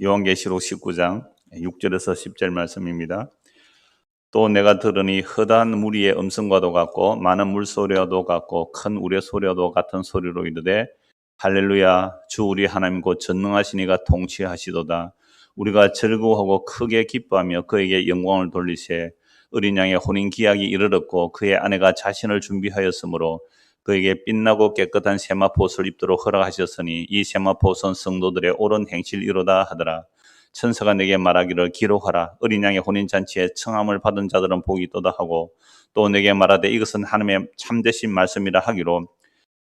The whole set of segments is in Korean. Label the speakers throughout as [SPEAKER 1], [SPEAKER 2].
[SPEAKER 1] 요한계시록 19장 6절에서 10절 말씀입니다. 또 내가 들으니 허다한 무리의 음성과도 같고 많은 물소리와도 같고 큰 우레 소리와도 같은 소리로 이르되 할렐루야 주 우리 하나님 곧 전능하신 이가 통치하시도다. 우리가 즐거워하고 크게 기뻐하며 그에게 영광을 돌리세. 어린 양의 혼인 기약이 이르렀고 그의 아내가 자신을 준비하였으므로 그에게 빛나고 깨끗한 세마포옷을 입도록 허락하셨으니 이 세마포옷은 성도들의 옳은 행실이로다 하더라. 천사가 내게 말하기를 기록하라. 어린 양의 혼인잔치에 청함을 받은 자들은 복이 있도다 하고 또 내게 말하되 이것은 하나님의 참되신 말씀이라 하기로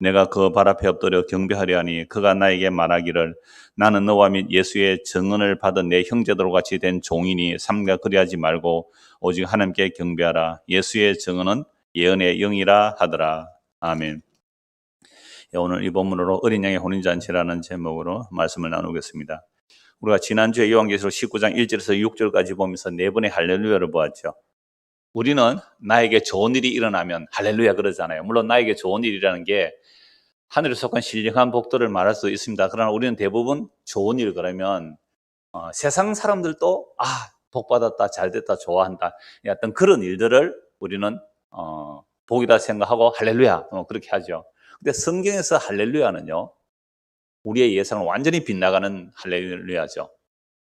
[SPEAKER 1] 내가 그 발 앞에 엎드려 경배하려 하니 그가 나에게 말하기를 나는 너와 및 예수의 증언을 받은 내 형제들과 같이 된 종이니 삼가 그리하지 말고 오직 하나님께 경배하라. 예수의 증언은 예언의 영이라 하더라. 아멘. 오늘 이 본문으로 어린 양의 혼인잔치라는 제목으로 말씀을 나누겠습니다. 우리가 지난주에 요한계시록 19장 1절에서 6절까지 보면서 네 번의 할렐루야를 보았죠. 우리는 나에게 좋은 일이 일어나면 할렐루야 그러잖아요. 물론 나에게 좋은 일이라는 게 하늘에 속한 신령한 복들을 말할 수 있습니다. 그러나 우리는 대부분 좋은 일 그러면 세상 사람들도 복받았다, 잘됐다, 좋아한다 어떤 그런 일들을 우리는 복이다 생각하고 할렐루야 그렇게 하죠. 근데 성경에서 할렐루야는요 우리의 예상을 완전히 빗나가는 할렐루야죠.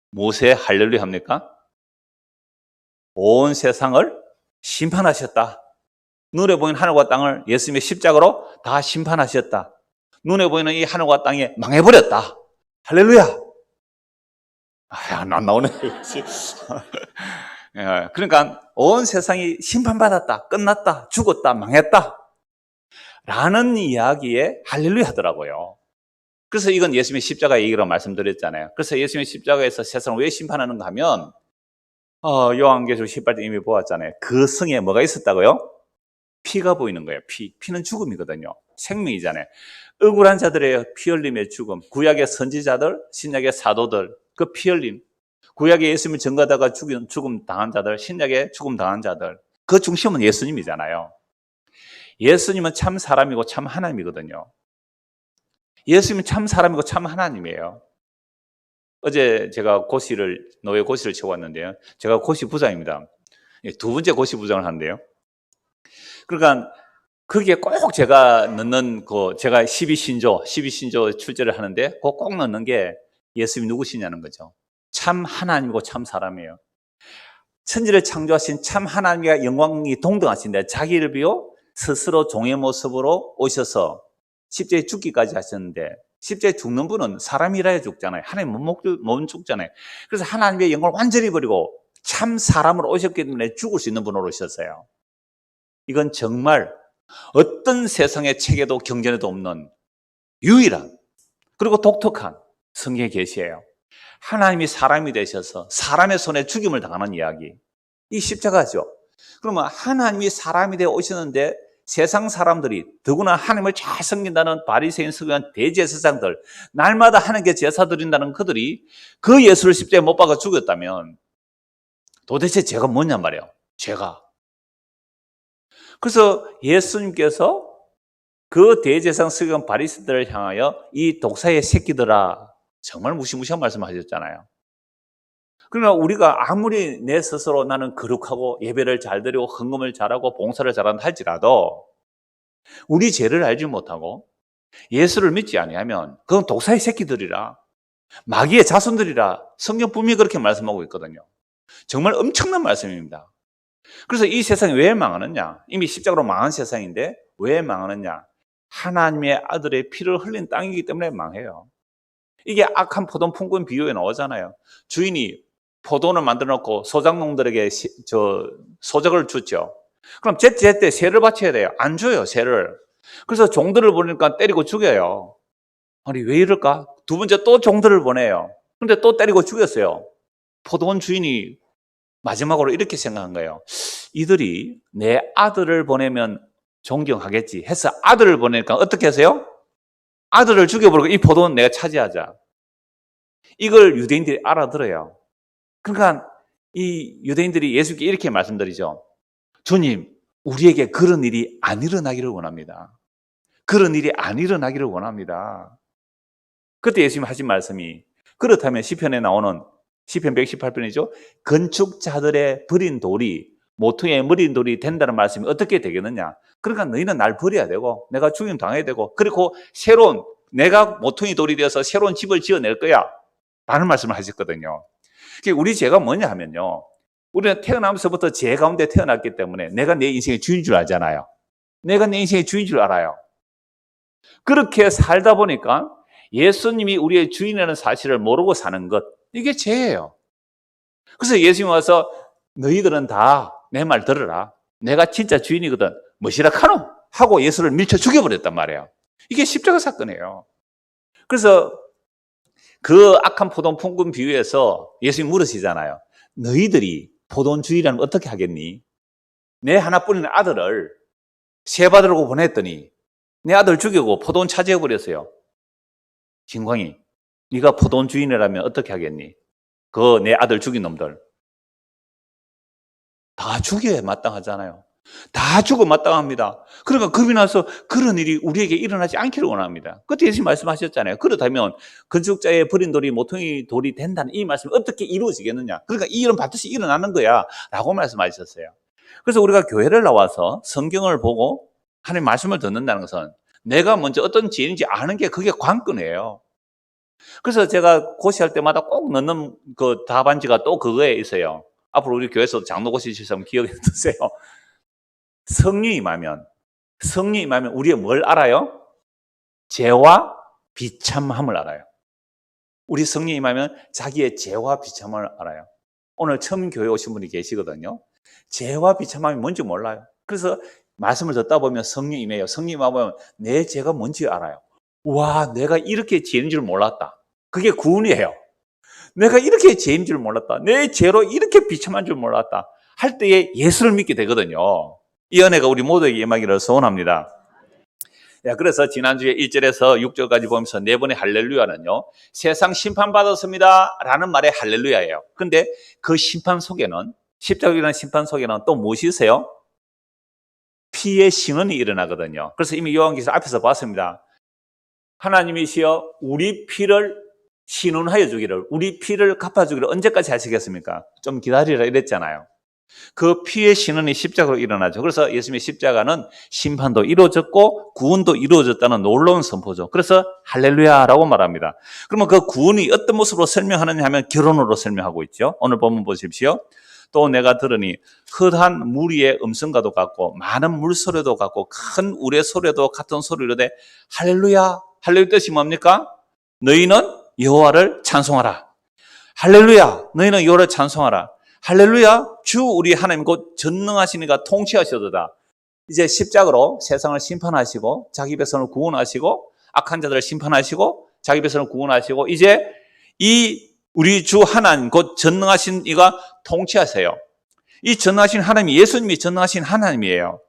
[SPEAKER 1] 무엇에 할렐루야 합니까? 온 세상을 심판하셨다. 눈에 보이는 하늘과 땅을 예수님의 십자가로 다 심판하셨다. 눈에 보이는 이 하늘과 땅이 망해버렸다. 할렐루야. 안 나오네. 그러니까 온 세상이 심판받았다, 끝났다, 죽었다, 망했다 라는 이야기에 할렐루야 하더라고요. 그래서 이건 예수님의 십자가 얘기로 말씀드렸잖아요. 그래서 예수님의 십자가에서 세상을 왜 심판하는가 하면 요한계시록 18장 이미 보았잖아요. 그 성에 뭐가 있었다고요? 피가 보이는 거예요. 피는 죽음이거든요. 생명이잖아요. 억울한 자들의 피 흘림의 죽음, 구약의 선지자들, 신약의 사도들, 그 피 흘림, 구약의 예수님을 전가하다가 죽음 당한 자들, 신약의 죽음 당한 자들, 그 중심은 예수님이잖아요. 예수님은 참 사람이고 참 하나님이거든요. 예수님은 참 사람이고 참 하나님이에요. 어제 제가 노예 고시를 쳐왔는데요. 제가 고시 부장입니다. 두 번째 고시 부장을 하는데요. 그러니까 그게 꼭 제가 넣는 제가 12신조 출제를 하는데 꼭 넣는 게 예수님이 누구시냐는 거죠. 참 하나님이고 참 사람이에요. 천지를 창조하신 참 하나님과 영광이 동등하신데 자기를 비워 스스로 종의 모습으로 오셔서 십자가에 죽기까지 하셨는데 십자가에 죽는 분은 사람이라야 죽잖아요. 하나님 못 죽잖아요. 그래서 하나님의 영광을 완전히 버리고 참 사람으로 오셨기 때문에 죽을 수 있는 분으로 오셨어요. 이건 정말 어떤 세상의 책에도 경전에도 없는 유일한 그리고 독특한 성경의 계시예요. 하나님이 사람이 되셔서 사람의 손에 죽임을 당하는 이야기. 이 십자가죠. 그러면 하나님이 사람이 되어 오시는데 세상 사람들이 더구나 하나님을 잘 섬긴다는 바리새인 서기관 대제사장들 날마다 하나님께 제사 드린다는 그들이 그 예수를 십자가에 못 박아 죽였다면 도대체 죄가 뭐냔 말이에요. 죄가. 그래서 예수님께서 그 대제사장 서기관 바리새인들을 향하여 이 독사의 새끼들아 정말 무시무시한 말씀하셨잖아요. 그러나 우리가 아무리 내 스스로 나는 거룩하고 예배를 잘 드리고 헌금을 잘하고 봉사를 잘한다 할지라도 우리 죄를 알지 못하고 예수를 믿지 아니하면 그건 독사의 새끼들이라 마귀의 자손들이라 성경 분명히 그렇게 말씀하고 있거든요. 정말 엄청난 말씀입니다. 그래서 이 세상이 왜 망하느냐? 이미 십자가로 망한 세상인데 왜 망하느냐? 하나님의 아들의 피를 흘린 땅이기 때문에 망해요. 이게 악한 포도 품꾼 비유에 나오잖아요. 주인이 포도를 만들어 놓고 소작농들에게 소작을 줬죠. 그럼 제때 세를 바쳐야 돼요. 안 줘요, 세를. 그래서 종들을 보니까 때리고 죽여요. 아니 왜 이럴까? 두 번째 또 종들을 보내요. 근데 또 때리고 죽였어요. 포도원 주인이 마지막으로 이렇게 생각한 거예요. 이들이 내 아들을 보내면 존경하겠지 해서 아들을 보내니까 어떻게 하세요? 아들을 죽여버리고 이 포도원 내가 차지하자. 이걸 유대인들이 알아들어요. 그러니까 이 유대인들이 예수께 이렇게 말씀드리죠. 주님, 우리에게 그런 일이 안 일어나기를 원합니다. 그런 일이 안 일어나기를 원합니다. 그때 예수님이 하신 말씀이 그렇다면 시편에 나오는 시편 118편이죠. 건축자들의 버린 돌이 모퉁이의 버린 돌이 된다는 말씀이 어떻게 되겠느냐. 그러니까 너희는 날 버려야 되고 내가 죽임 당해야 되고 그리고 새로운 내가 모퉁이 돌이 되어서 새로운 집을 지어낼 거야 라는 말씀을 하셨거든요. 우리 죄가 뭐냐 하면요, 우리는 태어나면서부터 죄 가운데 태어났기 때문에 내가 내 인생의 주인 줄 알잖아요. 내가 내 인생의 주인 줄 알아요. 그렇게 살다 보니까 예수님이 우리의 주인이라는 사실을 모르고 사는 것, 이게 죄예요. 그래서 예수님이 와서 너희들은 다 내 말 들으라. 내가 진짜 주인이거든. 뭐시라 카노? 하고 예수를 밀쳐 죽여버렸단 말이에요. 이게 십자가 사건이에요. 그래서 그 악한 포도원 품꾼 비유에서 예수님이 물으시잖아요. 너희들이 포도원 주인이라면 어떻게 하겠니? 내 하나뿐인 아들을 세 받으라고 보냈더니 내 아들 죽이고 포도원 차지해버렸어요. 진광이, 네가 포도원 주인이라면 어떻게 하겠니? 그 내 아들 죽인 놈들 다 죽여야 마땅하잖아요. 다 죽어 마땅합니다. 그러니까 겁이 나서 그런 일이 우리에게 일어나지 않기를 원합니다. 그때 예수님 말씀하셨잖아요. 그렇다면 건축자의 버린 돌이 모퉁이 돌이 된다는 이 말씀이 어떻게 이루어지겠느냐. 그러니까 이 일은 반드시 일어나는 거야 라고 말씀하셨어요. 그래서 우리가 교회를 나와서 성경을 보고 하나님 말씀을 듣는다는 것은 내가 먼저 어떤 죄인지 아는 게 그게 관건이에요. 그래서 제가 고시할 때마다 꼭 넣는 그 답안지가 또 그거에 있어요. 앞으로 우리 교회에서 장로 고시실수 기억해 두세요. 성령이 임하면 우리의 뭘 알아요? 죄와 비참함을 알아요. 우리 성령이 임하면 자기의 죄와 비참함을 알아요. 오늘 처음 교회 오신 분이 계시거든요. 죄와 비참함이 뭔지 몰라요. 그래서 말씀을 듣다 보면 성령이 임해요. 성령이 임하면 내 죄가 뭔지 알아요. 와, 내가 이렇게 죄인 줄 몰랐다. 그게 구원이에요. 내가 이렇게 죄인 줄 몰랐다. 내 죄로 이렇게 비참한 줄 몰랐다. 할 때에 예수를 믿게 되거든요. 이 은혜가 우리 모두에게 임하기를 소원합니다. 그래서 지난주에 1절에서 6절까지 보면서 네 번의 할렐루야는요, 세상 심판받았습니다 라는 말의 할렐루야예요. 근데 그 심판 속에는, 십자가라는 심판 속에는 또 무엇이 있어요? 피의 신원이 일어나거든요. 그래서 이미 요한계시록 앞에서 봤습니다. 하나님이시여 우리 피를 신원하여 주기를, 우리 피를 갚아주기를 언제까지 하시겠습니까? 좀 기다리라 이랬잖아요. 그 피의 신원이 십자가로 일어나죠. 그래서 예수님의 십자가는 심판도 이루어졌고 구원도 이루어졌다는 놀라운 선포죠. 그래서 할렐루야라고 말합니다. 그러면 그 구원이 어떤 모습으로 설명하느냐 하면 결론으로 설명하고 있죠. 오늘 본문 보십시오. 또 내가 들으니 헛한 무리의 음성과도 같고 많은 물소리도 같고 큰 우레 소리도 같은 소리로 돼 할렐루야. 할렐루야 뜻이 뭡니까? 너희는 여호와를 찬송하라. 할렐루야. 너희는 여호와를 찬송하라. 할렐루야. 주 우리 하나님 곧 전능하신 이가 통치하셔도다. 이제 십자가로 세상을 심판하시고 자기 백성을 구원하시고 악한 자들을 심판하시고 자기 백성을 구원하시고 이제 이 우리 주 하나님 곧 전능하신 이가 통치하세요. 이 전능하신 하나님이 예수님이 전능하신 하나님이에요.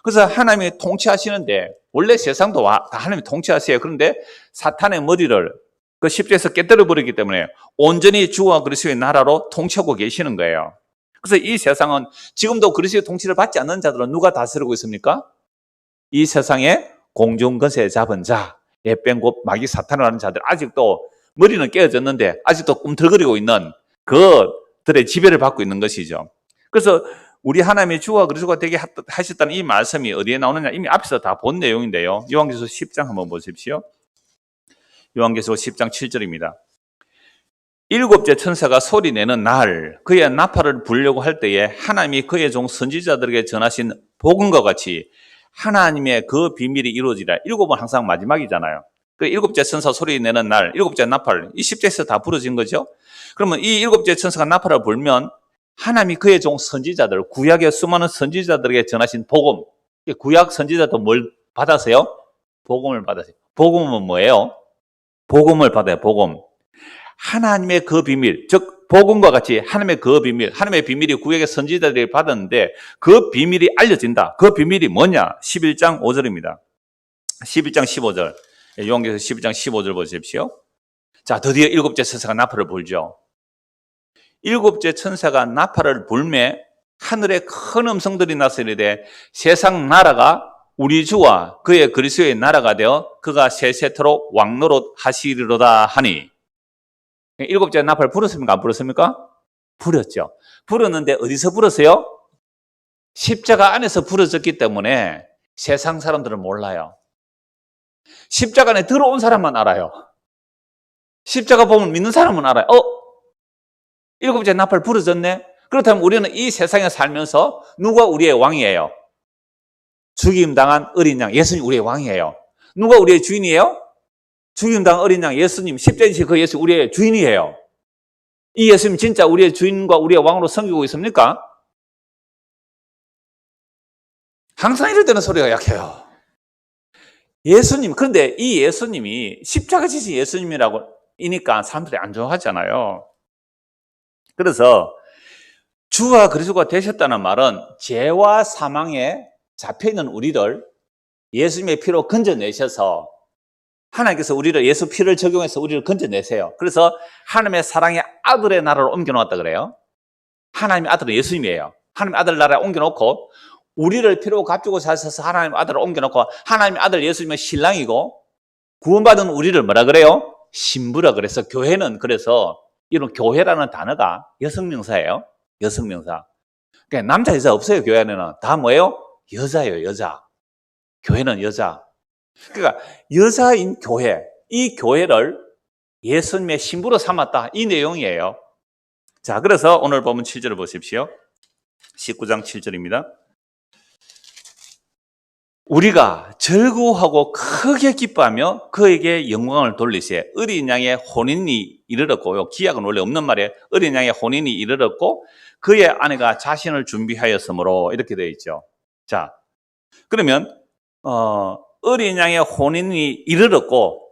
[SPEAKER 1] 그래서 하나님이 통치하시는데 원래 세상도 다 하나님이 통치하세요. 그런데 사탄의 머리를 그 십자에서 깨뜨려 버리기 때문에 온전히 주와 그리스도의 나라로 통치하고 계시는 거예요. 그래서 이 세상은 지금도 그리스도의 통치를 받지 않는 자들은 누가 다스리고 있습니까? 이 세상에 공중권세 잡은 자, 예병 곧 마귀 사탄을 하는 자들, 아직도 머리는 깨어졌는데 아직도 꿈틀거리고 있는 그들의 지배를 받고 있는 것이죠. 그래서 우리 하나님의 주와 그리스도가 되게 하셨다는 이 말씀이 어디에 나오느냐, 이미 앞에서 다 본 내용인데요. 요한계시록 10장 한번 보십시오. 요한계시록 10장 7절입니다. 일곱째 천사가 소리내는 날 그의 나팔을 불려고 할 때에 하나님이 그의 종 선지자들에게 전하신 복음과 같이 하나님의 그 비밀이 이루어지라. 일곱은 항상 마지막이잖아요. 그 일곱째 천사 소리내는 날, 일곱째 나팔, 이 10절에서 다 부러진 거죠. 그러면 이 일곱째 천사가 나팔을 불면 하나님이 그의 종 선지자들, 구약의 수많은 선지자들에게 전하신 복음, 구약 선지자도 뭘 받았어요? 복음을 받았어요. 복음은 뭐예요? 복음을 받아요. 복음. 하나님의 그 비밀, 즉 복음과 같이 하나님의 그 비밀, 하나님의 비밀이 구약의 선지자들이 받았는데 그 비밀이 알려진다. 그 비밀이 뭐냐? 11장 5절입니다. 11장 15절. 요한계시록 11장 15절 보십시오. 자, 드디어 일곱째 천사가 나팔을 불죠. 일곱째 천사가 나팔을 불매 하늘에 큰 음성들이 나서 이르되 세상 나라가 우리 주와 그의 그리스도의 나라가 되어 그가 세세토록 왕노릇 하시리로다 하니. 일곱째 나팔 불었습니까? 안 불었습니까? 불었죠. 불었는데 어디서 불었어요? 십자가 안에서 부러졌기 때문에 세상 사람들은 몰라요. 십자가 안에 들어온 사람만 알아요. 십자가 보면 믿는 사람은 알아요. 일곱째 나팔 부러졌네? 그렇다면 우리는 이 세상에 살면서 누가 우리의 왕이에요? 죽임당한 어린 양, 예수님 우리의 왕이에요. 누가 우리의 주인이에요? 죽임당한 어린 양, 예수님, 십자가에 지신 그 예수 우리의 주인이에요. 이 예수님 진짜 우리의 주인과 우리의 왕으로 섬기고 있습니까? 항상 이럴 때는 소리가 약해요. 예수님, 그런데 이 예수님이 십자가 지신 예수님이라고 이니까 사람들이 안 좋아하잖아요. 그래서 주와 그리스도가 되셨다는 말은 죄와 사망에 잡혀있는 우리를 예수님의 피로 건져내셔서 하나님께서 우리를 예수 피를 적용해서 우리를 건져내세요. 그래서 하나님의 사랑의 아들의 나라로 옮겨놓았다 그래요. 하나님의 아들은 예수님이에요. 하나님의 아들 나라에 옮겨놓고 우리를 피로 값주고 사셔서 하나님의 아들을 옮겨놓고 하나님의 아들 예수님의 신랑이고 구원받은 우리를 뭐라 그래요? 신부라 그래서 교회는 그래서 이런 교회라는 단어가 여성명사예요. 여성명사. 그러니까 남자 여자 없어요. 교회 안에는 다 뭐예요? 여자예요. 여자. 교회는 여자. 그러니까 여자인 교회, 이 교회를 예수님의 신부로 삼았다. 이 내용이에요. 자, 그래서 오늘 보면 7절을 보십시오. 19장 7절입니다. 우리가 즐거워하고 크게 기뻐하며 그에게 영광을 돌리시에 어린 양의 혼인이 이르렀고요. 기약은 원래 없는 말이에요. 어린 양의 혼인이 이르렀고 그의 아내가 자신을 준비하였으므로 이렇게 되어 있죠. 자, 그러면 어린 양의 혼인이 이르렀고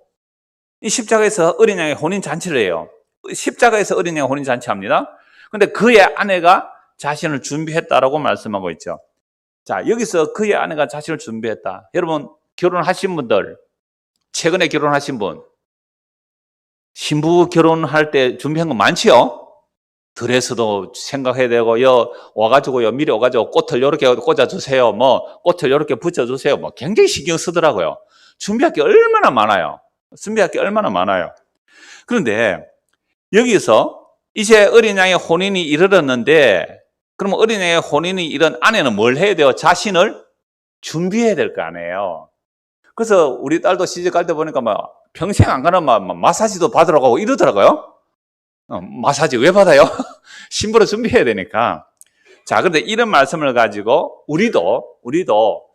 [SPEAKER 1] 이 십자가에서 어린 양의 혼인 잔치를 해요. 십자가에서 어린 양의 혼인 잔치합니다. 그런데 그의 아내가 자신을 준비했다라고 말씀하고 있죠. 자, 여기서 그의 아내가 자신을 준비했다. 여러분, 결혼하신 분들, 최근에 결혼하신 분, 신부 결혼할 때 준비한 거 많지요? 드레스도 생각해야 되고, 와가지고, 미리 와가지고 꽃을 이렇게 꽂아주세요. 꽃을 이렇게 붙여주세요. 굉장히 신경 쓰더라고요. 준비할 게 얼마나 많아요. 준비할 게 얼마나 많아요. 그런데, 여기서 이제 어린 양의 혼인이 이르렀는데, 그러면 어린 양의 혼인이 이런 아내는 뭘 해야 돼요? 자신을 준비해야 될 거 아니에요. 그래서 우리 딸도 시집 갈 때 보니까 평생 안 가는 마사지도 받으러 가고 이러더라고요. 마사지 왜 받아요? 신부로 준비해야 되니까. 자, 그런데 이런 말씀을 가지고 우리도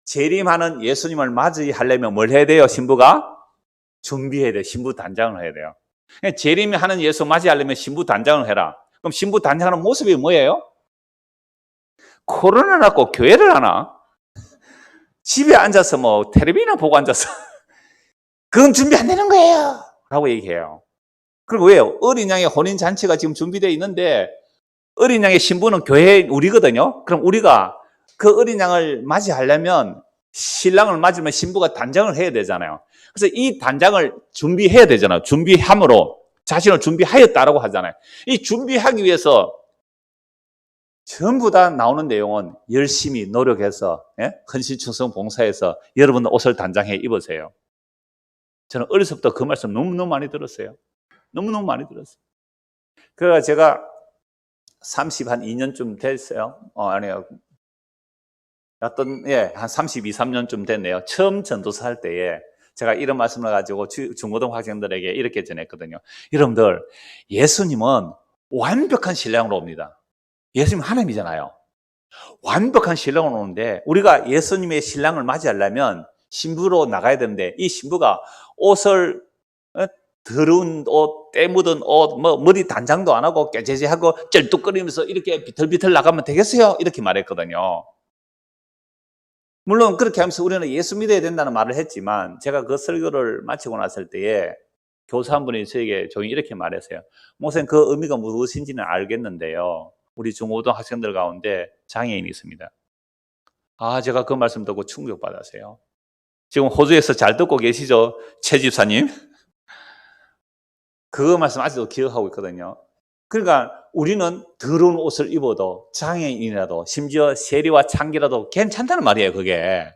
[SPEAKER 1] 재림하는 예수님을 맞이하려면 뭘 해야 돼요? 신부가 준비해야 돼요. 신부 단장을 해야 돼요. 재림하는 예수 맞이하려면 신부 단장을 해라. 그럼 신부 단장하는 모습이 뭐예요? 코로나 났고 교회를 하나? 집에 앉아서 텔레비나 보고 앉아서 그건 준비 안 되는 거예요 라고 얘기해요. 그리고 왜요? 어린 양의 혼인 잔치가 지금 준비되어 있는데 어린 양의 신부는 교회 우리거든요. 그럼 우리가 그 어린 양을 맞이하려면 신랑을 맞으면 신부가 단장을 해야 되잖아요. 그래서 이 단장을 준비해야 되잖아요. 준비함으로 자신을 준비하였다라고 하잖아요. 이 준비하기 위해서 전부 다 나오는 내용은 열심히 노력해서 헌신충성 봉사해서 여러분 옷을 단장해 입으세요. 저는 어렸을 때부터 그 말씀 너무너무 많이 들었어요. 너무너무 많이 들었어요. 그래서 제가 32년쯤 됐어요. 아니요. 한 32, 3년쯤 됐네요. 처음 전도사 할 때에 제가 이런 말씀을 가지고 중고등 학생들에게 이렇게 전했거든요. 여러분들, 예수님은 완벽한 신랑으로 옵니다. 예수님 하나님이잖아요. 완벽한 신랑으로 오는데 우리가 예수님의 신랑을 맞이하려면 신부로 나가야 되는데 이 신부가 옷을 더러운 옷, 때 묻은 옷, 머리 단장도 안 하고 깨재재하고 쩔뚝거리면서 이렇게 비틀비틀 나가면 되겠어요? 이렇게 말했거든요. 물론 그렇게 하면서 우리는 예수 믿어야 된다는 말을 했지만 제가 그 설교를 마치고 났을 때에 교사 한 분이 저에게 조용히 이렇게 말했어요. 목사님, 그 의미가 무엇인지는 알겠는데요. 우리 중고등 학생들 가운데 장애인이 있습니다. 제가 그 말씀 듣고 충격받았어요. 지금 호주에서 잘 듣고 계시죠? 최 집사님? 그 말씀 아직도 기억하고 있거든요. 그러니까 우리는 더러운 옷을 입어도 장애인이라도 심지어 세리와 창기라도 괜찮다는 말이에요. 그게.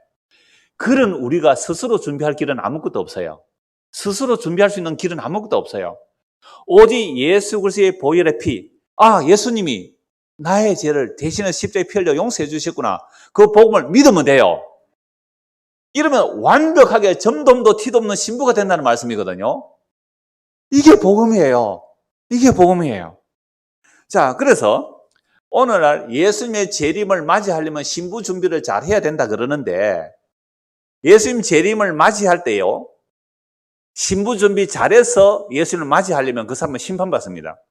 [SPEAKER 1] 그런 우리가 스스로 준비할 길은 아무것도 없어요. 스스로 준비할 수 있는 길은 아무것도 없어요. 오직 예수 그리스도의 보혈의 피. 예수님이 나의 죄를 대신에 십자가에 피 흘려 용서해 주셨구나. 그 복음을 믿으면 돼요. 이러면 완벽하게 점도 티도 없는 신부가 된다는 말씀이거든요. 이게 복음이에요. 이게 복음이에요. 자, 그래서 오늘날 예수님의 재림을 맞이하려면 신부 준비를 잘 해야 된다 그러는데, 예수님 재림을 맞이할 때요, 신부 준비 잘해서 예수님을 맞이하려면 그 사람은 심판받습니다.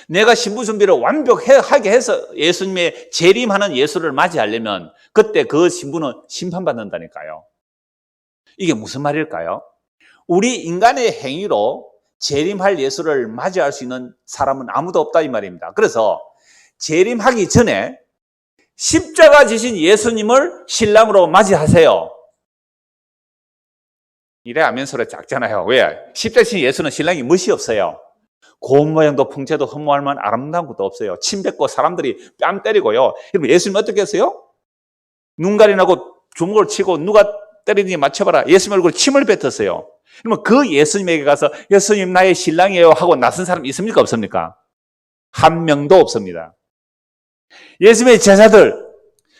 [SPEAKER 1] 내가 신부 준비를 완벽하게 해서 예수님의 재림하는 예수를 맞이하려면 그때 그 신부는 심판받는다니까요. 이게 무슨 말일까요? 우리 인간의 행위로 재림할 예수를 맞이할 수 있는 사람은 아무도 없다 이 말입니다. 그래서 재림하기 전에 십자가 지신 예수님을 신랑으로 맞이하세요. 이래 아멘 소리 작잖아요. 왜? 십자가 지신 예수는 신랑이 멋이 없어요. 고운 모양도 풍채도 흠모할 만한 아름다운 것도 없어요. 침 뱉고 사람들이 뺨 때리고요. 그럼 예수님 어떻게 했어요? 눈 가리나고 주먹을 치고 누가 때리는지 맞춰봐라. 예수님 얼굴에 침을 뱉었어요. 그러면 그 예수님에게 가서 예수님 나의 신랑이에요 하고 나선 사람 있습니까? 없습니까? 한 명도 없습니다. 예수님의 제자들,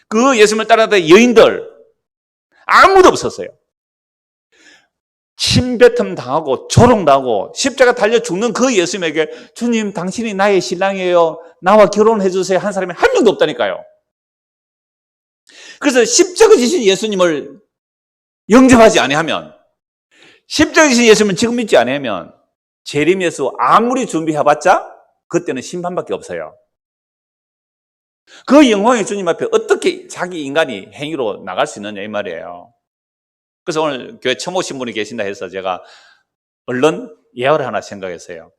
[SPEAKER 1] 그 예수님을 따라다니던 여인들 아무도 없었어요. 침뱉음 당하고 조롱당하고 십자가 달려 죽는 그 예수님에게 주님 당신이 나의 신랑이에요. 나와 결혼해 주세요 한 사람이 한 명도 없다니까요. 그래서 십자가 지신 예수님을 영접하지 아니하면, 십자가 지신 예수님을 지금 믿지 아니하면 재림 예수 아무리 준비해봤자 그때는 심판밖에 없어요. 그 영광의 주님 앞에 어떻게 자기 인간이 행위로 나갈 수 있느냐 이 말이에요. 그래서 오늘 교회 처음 오신 분이 계신다 해서 제가 얼른 예화를 하나 생각했어요.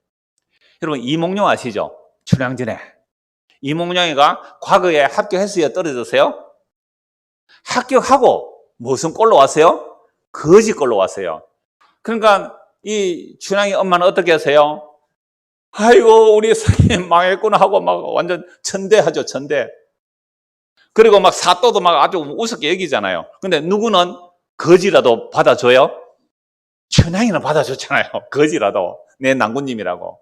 [SPEAKER 1] 여러분 이몽룡 아시죠? 춘향전에 이몽룡이가 과거에 합격했어요? 떨어졌어요? 합격하고 무슨 꼴로 왔어요? 거지 꼴로 왔어요. 그러니까 이 춘향이 엄마는 어떻게 하세요? 아이고 우리 선생님 망했구나 하고 막 완전 천대하죠. 천대. 그리고 막 사또도 막 아주 우습게 여기잖아요. 근데 누구는 거지라도 받아줘요? 춘향이는 받아줬잖아요. 거지라도 내 낭군님이라고.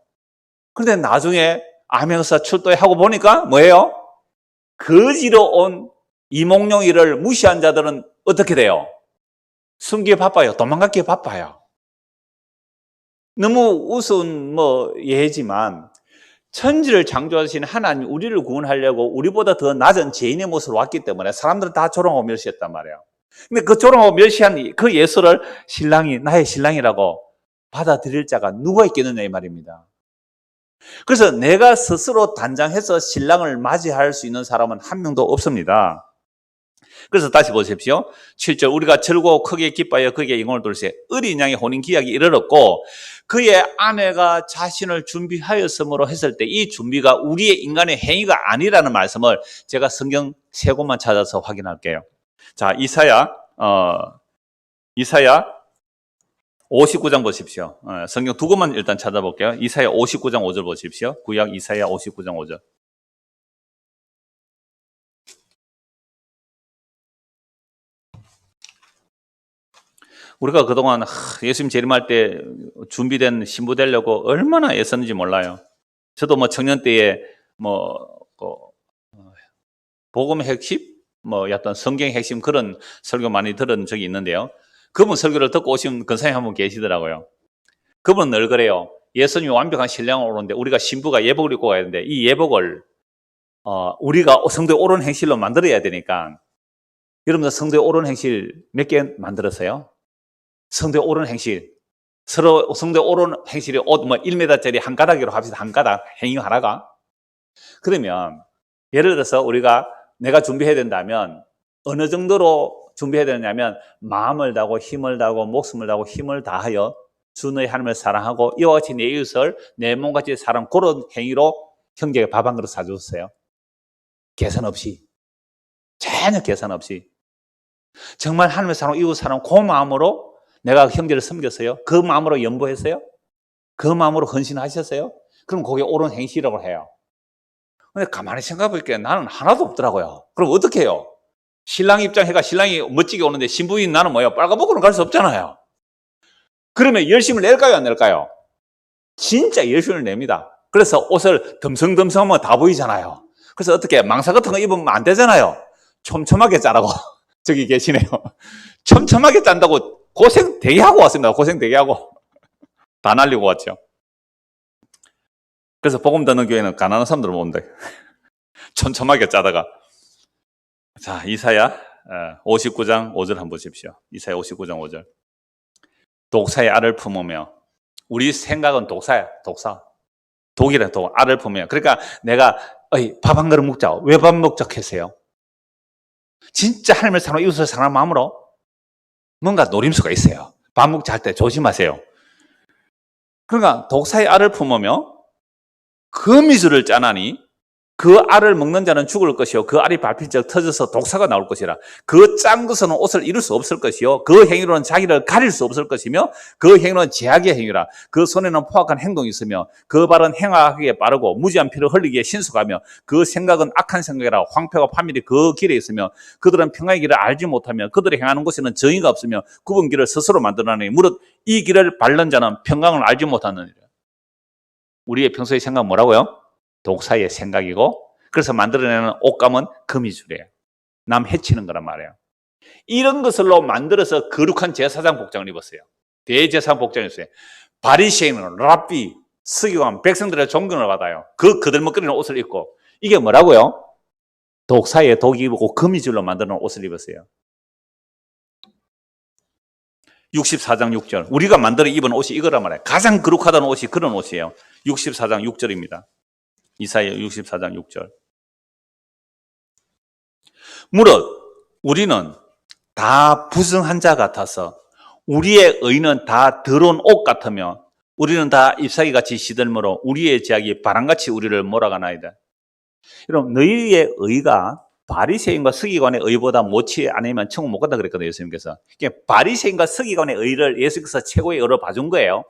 [SPEAKER 1] 그런데 나중에 암행사 출도에 하고 보니까 뭐예요? 거지로 온 이몽룡이를 무시한 자들은 어떻게 돼요? 숨기에 바빠요. 도망가기에 바빠요. 너무 우스운 예지만 천지를 창조하신 하나님 우리를 구원하려고 우리보다 더 낮은 죄인의 모습으로 왔기 때문에 사람들은 다 조롱하고 멸시했단 말이에요. 근데 그 조롱하고 멸시한 그 예수를 신랑이 나의 신랑이라고 받아들일 자가 누가 있겠느냐 이 말입니다. 그래서 내가 스스로 단장해서 신랑을 맞이할 수 있는 사람은 한 명도 없습니다. 그래서 다시 보십시오. 7절 우리가 즐거워 크게 기뻐하여 그에게 영혼을 돌세 어린 양의 혼인 기약이 이르렀고 그의 아내가 자신을 준비하였으므로 했을 때 이 준비가 우리의 인간의 행위가 아니라는 말씀을 제가 성경 세 곳만 찾아서 확인할게요. 자, 이사야 59장 보십시오. 성경 두 곳만 일단 찾아볼게요. 이사야 59장 5절 보십시오. 구약 이사야 59장 5절. 우리가 그동안 예수님 재림할 때 준비된 신부 되려고 얼마나 애썼는지 몰라요. 저도 청년 때에 복음의 핵심, 어떤 성경의 핵심 그런 설교 많이 들은 적이 있는데요. 그분 설교를 듣고 오신 권사님 한 분 계시더라고요. 그분은 늘 그래요. 예수님이 완벽한 신랑을 오는데 우리가 신부가 예복을 입고 가야 되는데 이 예복을 우리가 성도의 옳은 행실로 만들어야 되니까 여러분들 성도의 옳은 행실 몇 개 만들었어요? 성도의 옳은 행실. 서로 성도의 옳은 행실이 옷 1m짜리 한 가닥으로 합시다. 한 가닥 행위 하나가. 그러면 예를 들어서 내가 준비해야 된다면 어느 정도로 준비해야 되느냐면 마음을 다하고 힘을 다하고 목숨을 다하고 힘을 다하여 주 너의 하나님을 사랑하고 이와 같이 내 이웃을 내 몸같이 사랑 그런 행위로 형제가 밥 한 그릇 사줬어요. 계산 없이. 전혀 계산 없이. 정말 하나님의 사랑, 이웃 사랑 그 마음으로 내가 형제를 섬겼어요. 그 마음으로 연보했어요. 그 마음으로 헌신하셨어요. 그럼 그게 옳은 행실이라고 해요. 근데 가만히 생각해보니까 나는 하나도 없더라고요. 그럼 어떻게 해요? 신랑 입장해가 신랑이 멋지게 오는데 신부인 나는 뭐예요? 빨가벗고는 갈 수 없잖아요. 그러면 열심을 낼까요, 안 낼까요? 진짜 열심을 냅니다. 그래서 옷을 듬성듬성하면 다 보이잖아요. 그래서 어떻게 망사 같은 거 입으면 안 되잖아요. 촘촘하게 짜라고. 저기 계시네요. 촘촘하게 짠다고 고생 되게 하고 왔습니다. 고생 되게 하고. 다 날리고 왔죠. 그래서 복음 듣는 교회는 가난한 사람들 온다. 촘촘하게 짜다가. 자, 이사야 59장 5절 한번 보십시오. 이사야 59장 5절. 독사의 알을 품으며, 우리 생각은 독사야, 독사. 독이라 독, 알을 품으며. 그러니까 내가 밥 한 그릇 먹자. 왜 밥 먹자 했어요? 진짜 하나님을 사랑하고 이웃을 사랑하는 마음으로 뭔가 노림수가 있어요. 밥 먹자 할 때 조심하세요. 그러니까 독사의 알을 품으며 거미줄을 짜나니 그 알을 먹는 자는 죽을 것이요 그 알이 밟힐 적 터져서 독사가 나올 것이라. 그 짠 것은 옷을 입을 수 없을 것이요 그 행위로는 자기를 가릴 수 없을 것이며 그 행위는 제약의 행위라. 그 손에는 포악한 행동이 있으며 그 발은 행하기에 빠르고 무지한 피를 흘리기에 신속하며 그 생각은 악한 생각이라. 황폐와 파멸이 그 길에 있으며 그들은 평화의 길을 알지 못하며 그들이 행하는 곳에는 정의가 없으며 굽은 길을 스스로 만들어내니 무릇 이 길을 밟는 자는 평강을 알지 못하느니라. 우리의 평소의 생각은 뭐라고요? 독사의 생각이고, 그래서 만들어내는 옷감은 거미줄이에요. 남 해치는 거란 말이에요. 이런 것을로 만들어서 거룩한 제사장 복장을 입었어요. 대제사장 복장을 입었어요. 바리새인은 랍비, 서기관, 백성들의 존경을 받아요. 그 그들먹거리는 옷을 입고. 이게 뭐라고요? 독사의 독이 입고 거미줄로 만드는 옷을 입었어요. 64장 6절. 우리가 만들어 입은 옷이 이거란 말이에요. 가장 거룩하다는 옷이 그런 옷이에요. 64장 6절입니다. 이사야 64장 6절. 무릇 우리는 다 부정한 자 같아서 우리의 의는 다 더러운 옷 같으며 우리는 다 잎사귀같이 시들므로 우리의 제약이 바람같이 우리를 몰아가나이다. 여러분, 너희의 의가 바리새인과 서기관의 의보다 못지 않으면 천국 못 간다 그랬거든요, 예수님께서. 바리새인과 서기관의 의를 예수께서 최고의 의로 봐준 거예요.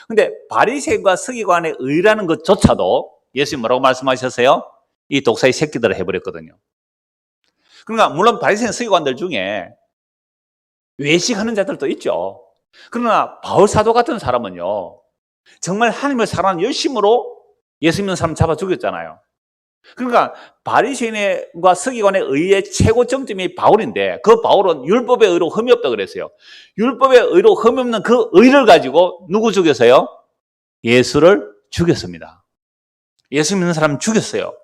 [SPEAKER 1] 근데 바리새인과 서기관의 의라는 것조차도 예수님 뭐라고 말씀하셨어요? 이 독사의 새끼들을 해버렸거든요. 그러니까 물론 바리새인 서기관들 중에 외식하는 자들도 있죠. 그러나 바울 사도 같은 사람은요, 정말 하나님을 사랑하는 열심으로 예수 믿는 사람 잡아 죽였잖아요. 그러니까 바리새인과 서기관의 의의 최고 정점이 바울인데, 그 바울은 율법의 의로 흠이 없다 그랬어요. 율법의 의로 흠이 없는 그 의를 가지고 누구 죽였어요? 예수를 죽였습니다. 예수 믿는 사람 죽였어요.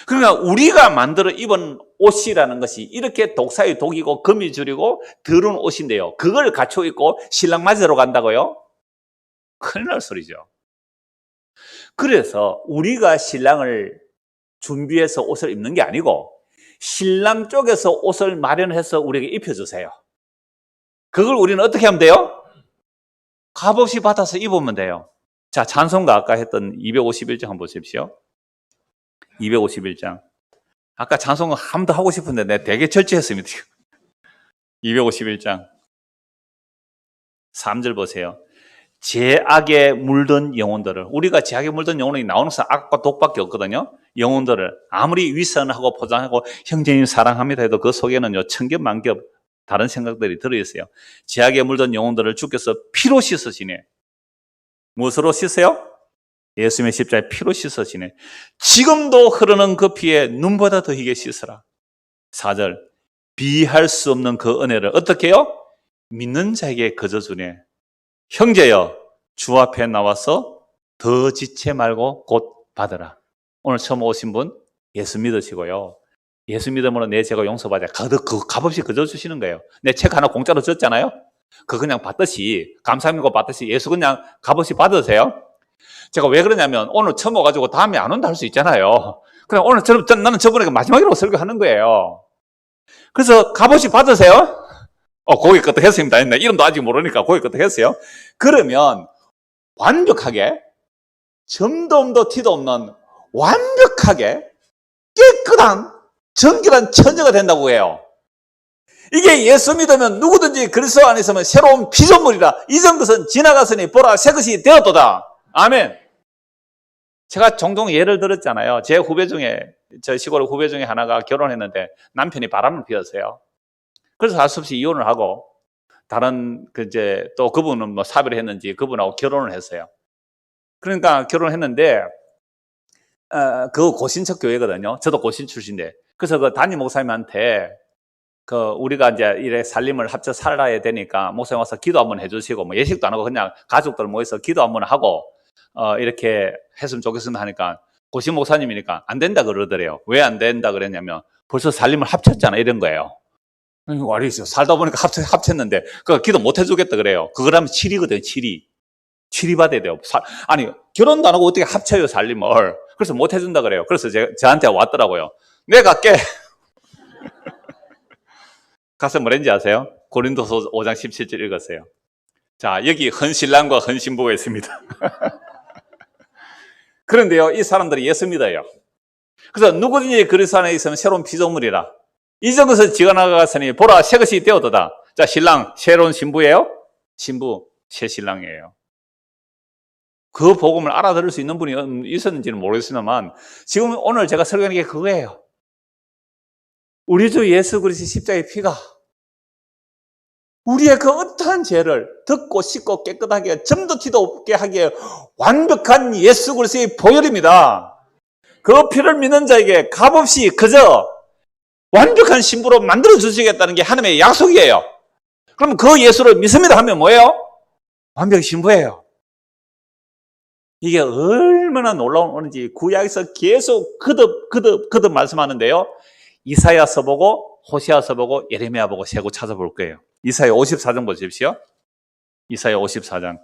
[SPEAKER 1] 그러니까 우리가 만들어 입은 옷이라는 것이 이렇게 독사의 독이고 거미줄이고 더러운 옷인데요, 그걸 갖추고 입고 신랑 맞으러 간다고요? 큰일 날 소리죠. 그래서 우리가 신랑을 준비해서 옷을 입는 게 아니고 신랑 쪽에서 옷을 마련해서 우리에게 입혀주세요. 그걸 우리는 어떻게 하면 돼요? 값없이 받아서 입으면 돼요. 자, 찬송가 아까 했던 251장 한번 보십시오. 251장. 아까 찬송가 한 번 더 하고 싶은데 내가 되게 철저했습니다. 251장 3절 보세요. 제악에 물든 영혼들을, 우리가 제악에 물든 영혼이 나오는 것은 악과 독밖에 없거든요. 영혼들을 아무리 위선하고 포장하고 형제님 사랑합니다 해도 그 속에는요 천겹만겹 다른 생각들이 들어있어요. 제악에 물든 영혼들을 주께서 피로 씻으시네. 무엇으로 씻어요? 예수님의 십자가에 피로 씻으시네. 지금도 흐르는 그 피에 눈보다 더 희게 씻으라. 4절. 비할 수 없는 그 은혜를 어떻게 해요? 믿는 자에게 거저주네. 형제여, 주 앞에 나와서 더 지체 말고 곧 받으라. 오늘 처음 오신 분 예수 믿으시고요, 예수 믿음으로 내 죄가 용서받아 그 값없이 거저주시는 거예요. 내 책 하나 공짜로 줬잖아요. 그거 그냥 받듯이, 감사합니다 받듯이 예수 그냥 값없이 받으세요. 제가 왜 그러냐면 오늘 처음 와가지고 다음에 안 온다 할 수 있잖아요. 그냥 오늘 나는 저번에 마지막으로 설교하는 거예요. 그래서 값없이 받으세요. 고기 끄떡 했습니다. 이름도 아직 모르니까 고기 끄떡 했어요. 그러면 완벽하게 점도 티도 없는 완벽하게 깨끗한 정결한 처녀가 된다고 해요. 이게 예수 믿으면 누구든지 그리스도 안에 있으면 새로운 피조물이라. 이전 것은 지나갔으니 보라 새 것이 되었도다. 아멘. 제가 종종 예를 들었잖아요. 제 후배 중에, 저 시골 후배 중에 하나가 결혼했는데 남편이 바람을 피웠어요. 그래서 할 수 없이 이혼을 하고 다른 이제 또 그분은 뭐 사별을 했는지 그분하고 결혼을 했어요. 그러니까 결혼했는데 그 고신척 교회거든요. 저도 고신 출신인데. 그래서 그 담임 목사님한테 우리가 이제 이래 살림을 합쳐 살아야 되니까 목사님 와서 기도 한번 해주시고, 뭐 예식도 안 하고 그냥 가족들 모여서 기도 한번 하고, 이렇게 했으면 좋겠습니다 하니까 고신 목사님이니까 안 된다 그러더래요. 왜 안 된다 그랬냐면 벌써 살림을 합쳤잖아 이런 거예요. 말이죠. 살다 보니까 합쳤는데 기도 못 해주겠다 그래요. 그거라면 7이거든요. 7이 받아야 돼요. 아니 결혼도 안 하고 어떻게 합쳐요 살림을. 그래서 못 해준다 그래요. 그래서 저한테 왔더라고요. 내가 갈게. 가서 뭐랬는지 아세요? 고린도서 5장 17절 읽었어요. 자, 여기 헌신랑과 헌신부가 있습니다. 그런데요, 이 사람들이 예수 믿어요. 그래서 누구든지 그리스도 안에 있으면 새로운 피조물이라. 이전 것을 지어나갔으니 보라 새 것이 되었도다. 자, 신랑 새로운 신부예요? 신부 새 신랑이에요. 그 복음을 알아들을 수 있는 분이 있었는지는 모르겠습니다만 지금 오늘 제가 설교하는 게 그거예요. 우리 주 예수 그리스도의 십자가의 피가 우리의 그 어떠한 죄를 듣고 씻고 깨끗하게 점도 티도 없게 하기에 완벽한 예수 그리스도의 보혈입니다. 그 피를 믿는 자에게 값없이 그저 완벽한 신부로 만들어 주시겠다는 게 하나님의 약속이에요. 그럼 그 예수를 믿습니다 하면 뭐예요? 완벽한 신부예요. 이게 얼마나 놀라운 은혜인지 구약에서 계속 거듭 말씀하는데요. 이사야서 보고 호시아서 보고 예레미야 보고 세고 찾아볼 거예요. 이사야 54장 보십시오. 이사야 54장.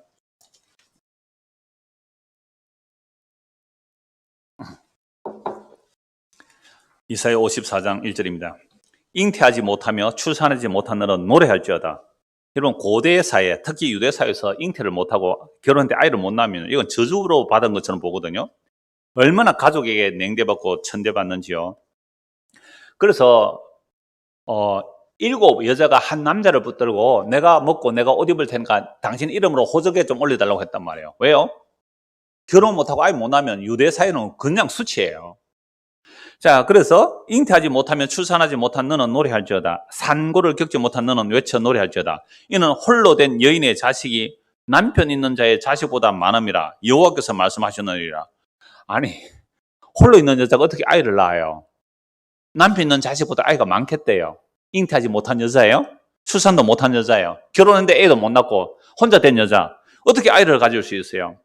[SPEAKER 1] 이사야 54장 1절입니다. 잉태하지 못하며 출산하지 못한 너는 노래할지어다. 여러분 고대 사회, 특히 유대 사회에서 잉태를 못하고 결혼했는데 아이를 못 낳으면 이건 저주로 받은 것처럼 보거든요. 얼마나 가족에게 냉대받고 천대받는지요. 그래서 7 여자가 한 남자를 붙들고 내가 먹고 내가 옷 입을 테니까 당신 이름으로 호적에 좀 올려달라고 했단 말이에요. 왜요? 결혼 못하고 아이 못 낳으면 유대 사회는 그냥 수치예요. 자, 그래서 잉태하지 못하면 출산하지 못한 너는 노래할지어다. 산고를 겪지 못한 너는 외쳐 노래할지어다. 이는 홀로 된 여인의 자식이 남편 있는 자의 자식보다 많음이라 여호와께서 말씀하셨느니라. 아니 홀로 있는 여자가 어떻게 아이를 낳아요? 남편 있는 자식보다 아이가 많겠대요. 잉태하지 못한 여자예요? 출산도 못한 여자예요. 결혼했는데 애도 못 낳고 혼자 된 여자 어떻게 아이를 가질 수 있어요?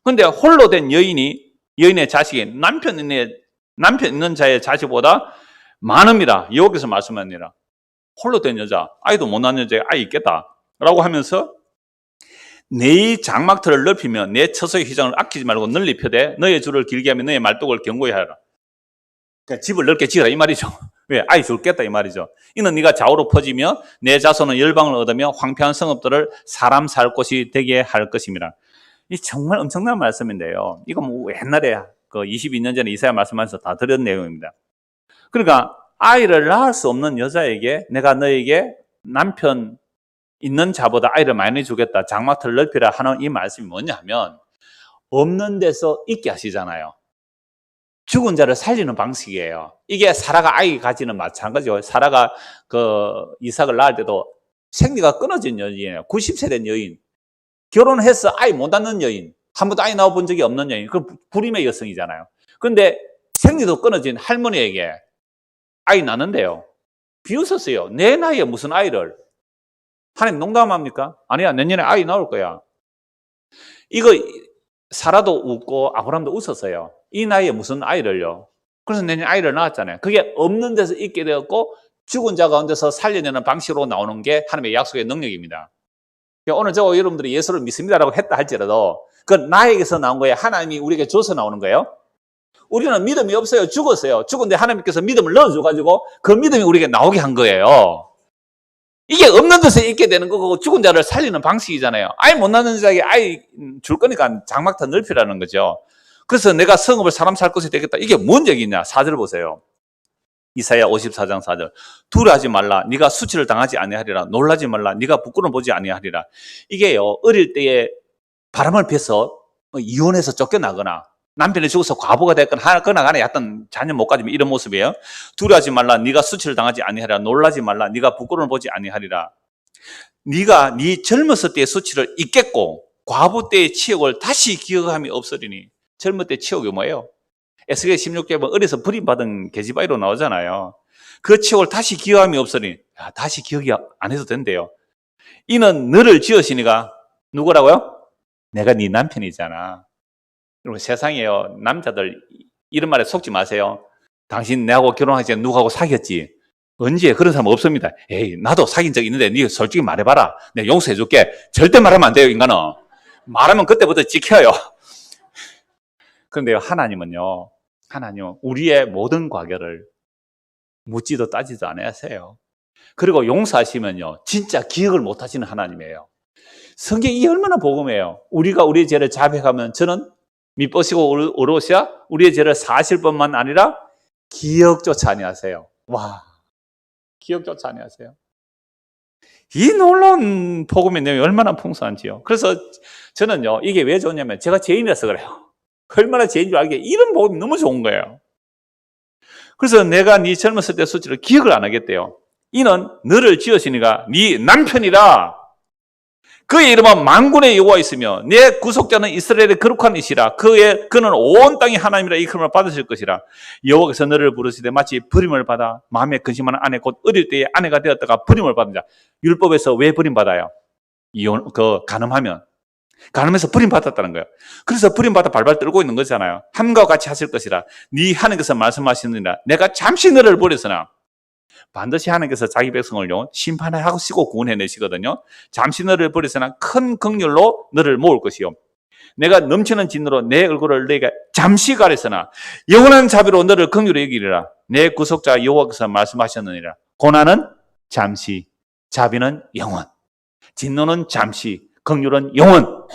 [SPEAKER 1] 그런데 홀로 된 여인의 자식이 남편 있는 자의 자식보다 많음이라 여호와께서 말씀하니라. 홀로 된 여자, 아이도 못 낳은 여자에 아이 있겠다 라고 하면서 네 장막틀을 넓히며 내 처소의 휘장을 아끼지 말고 널리 펴되 너의 줄을 길게 하며 너의 말뚝을 견고히 하라. 그러니까 집을 넓게 지으라 이 말이죠. 왜? 아이 줄겠다 이 말이죠. 이는 네가 좌우로 퍼지며 내 자손은 열방을 얻으며 황폐한 성읍들을 사람 살 곳이 되게 할 것입니다. 이 정말 엄청난 말씀인데요. 이거 뭐 옛날에 22년 전에 이사야 말씀하면서 다 들은 내용입니다. 그러니까 아이를 낳을 수 없는 여자에게 내가 너에게 남편 있는 자보다 아이를 많이 주겠다. 장막틀을 넓히라 하는 이 말씀이 뭐냐 하면 없는 데서 있게 하시잖아요. 죽은 자를 살리는 방식이에요. 이게 사라가 아이 가지는 마찬가지죠. 사라가 이삭을 낳을 때도 생리가 끊어진 여인이에요. 90세 된 여인. 결혼해서 아이 못 낳는 여인. 한 번도 아이 낳아본 적이 없는 여인. 그 불임의 여성이잖아요. 그런데 생리도 끊어진 할머니에게 아이 낳는데요. 비웃었어요. 내 나이에 무슨 아이를. 하나님 농담합니까? 아니야, 내년에 아이 나올 거야. 이거 사라도 웃고 아브라함도 웃었어요. 이 나이에 무슨 아이를요. 그래서 내년에 아이를 낳았잖아요. 그게 없는 데서 있게 되었고 죽은 자 가운데서 살려내는 방식으로 나오는 게 하나님의 약속의 능력입니다. 오늘 저와 여러분들이 예수를 믿습니다라고 했다 할지라도 그 나에게서 나온 거예요. 하나님이 우리에게 줘서 나오는 거예요. 우리는 믿음이 없어요. 죽었어요. 죽은데 하나님께서 믿음을 넣어줘가지고 그 믿음이 우리에게 나오게 한 거예요. 이게 없는 데서 있게 되는 거고 죽은 자를 살리는 방식이잖아요. 아이 못 낳는 자에게 아이 줄 거니까 장막터 넓히라는 거죠. 그래서 내가 성읍을 사람 살 곳이 되겠다. 이게 뭔 얘기냐? 4절 보세요. 이사야 54장 4절. 두려워하지 말라. 네가 수치를 당하지 아니하리라. 놀라지 말라. 네가 부끄러움 보지 아니하리라. 이게요. 어릴 때에 바람을 피해서 이혼해서 쫓겨나거나 남편이 죽어서 과부가 됐거나 하거나 간에 어떤 자녀 못 가지면 이런 모습이에요. 두려워하지 말라. 네가 수치를 당하지 아니하리라. 놀라지 말라. 네가 부끄러움을 보지 아니하리라. 네가 네 젊었을 때의 수치를 잊겠고 과부 때의 치욕을 다시 기억함이 없으리니. 젊을 때 치욕이 뭐예요? 에스겔 16장 보면 어려서 버림받은 계집아이로 나오잖아요. 그 치욕을 다시 기억함이 없으니. 다시 기억이 안 해도 된대요. 이는 너를 지으시니가 누구라고요? 내가 네 남편이잖아. 여러분 세상에요, 남자들 이런 말에 속지 마세요. 당신 내하고 결혼하기 전에 누구하고 사귀었지? 언제 그런 사람 없습니다. 에이, 나도 사귄 적 있는데 네 솔직히 말해봐라. 내가 용서해줄게. 절대 말하면 안 돼요, 인간은. 말하면 그때부터 지켜요. 그런데요, 하나님은요, 우리의 모든 과거를 묻지도 따지도 안 하세요. 그리고 용서하시면요, 진짜 기억을 못 하시는 하나님이에요. 성경이 얼마나 복음이에요. 우리가 우리의 죄를 자백하면 저는 미쁘시고 어로시아 우리의 죄를 사실 뿐만 아니라 기억조차 아니하세요. 와, 기억조차 아니하세요. 이 놀라운 복음의 내용이 얼마나 풍성한지요. 그래서 저는요, 이게 왜 좋냐면 제가 죄인이라서 그래요. 얼마나 죄인 줄 알게 이런 복음이 너무 좋은 거예요. 그래서 내가 네 젊었을 때 수치를 기억을 안 하겠대요. 이는 너를 지으시니가 네 남편이라. 그의 이름은 만군의 여호와 있으며 내 구속자는 이스라엘의 거룩한 이시라. 그는 온 땅이 하나님이라 이름을 받으실 것이라. 여호와께서 너를 부르시되 마치 버림을 받아 마음에 근심하는 아내 곧 어릴 때에 아내가 되었다가 버림을 받은 자. 율법에서 왜 버림받아요? 가늠해서 버림받았다는 거예요. 그래서 버림받아 발발 떨고 있는 거잖아요. 함과 같이 하실 것이라. 네 하나님께서 말씀하시느니라. 내가 잠시 너를 버렸으나 반드시 하나님께서 자기 백성을요 심판하시고 구원해내시거든요. 잠시 너를 버리서나 큰 긍휼로 너를 모을 것이요. 내가 넘치는 진노로 내 얼굴을 너에게 잠시 가리서나 영원한 자비로 너를 긍휼히 여기리라. 내 구속자 여호와께서 말씀하셨느니라. 고난은 잠시, 자비는 영원. 진노는 잠시, 긍휼은 영원.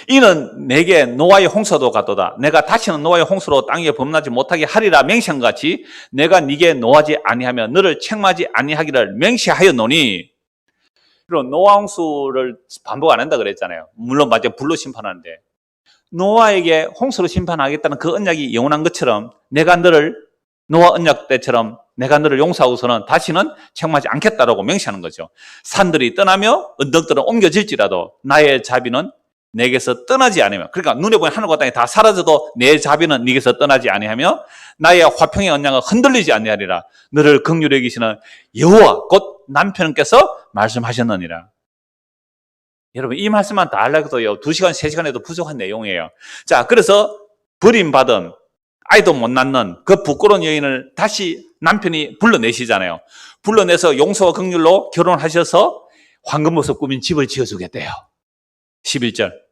[SPEAKER 1] 이는 내게 노아의 홍수도 같도다. 내가 다시는 노아의 홍수로 땅에 범람하지 못하게 하리라 맹세한 것 같이 내가 네게 노하지 아니하며 너를 책망하지 아니하기를 맹세하였노니. 그리고 노아 홍수를 반복 안 한다 그랬잖아요. 물론 맞아, 불로 심판하는데 노아에게 홍수로 심판하겠다는 그 언약이 영원한 것처럼 내가 너를 노아 언약 때처럼 내가 너를 용서하고서는 다시는 책망하지 않겠다라고 맹세하는 거죠. 산들이 떠나며 언덕들은 옮겨질지라도 나의 자비는 내게서 떠나지 않으며, 그러니까 눈에 보이는 하늘과 땅이 다 사라져도 내 자비는 네게서 떠나지 아니하며 나의 화평의 언약은 흔들리지 아니하리라. 너를 긍휼히 여기시는 여호와 곧 남편께서 말씀하셨느니라. 여러분 이 말씀만 다 하려고도요 2시간 3시간 해도 부족한 내용이에요. 자, 그래서 버림받은 아이도 못 낳는 그 부끄러운 여인을 다시 남편이 불러내시잖아요. 불러내서 용서와 긍휼로 결혼하셔서 황금보석 꾸민 집을 지어주겠대요. 11절.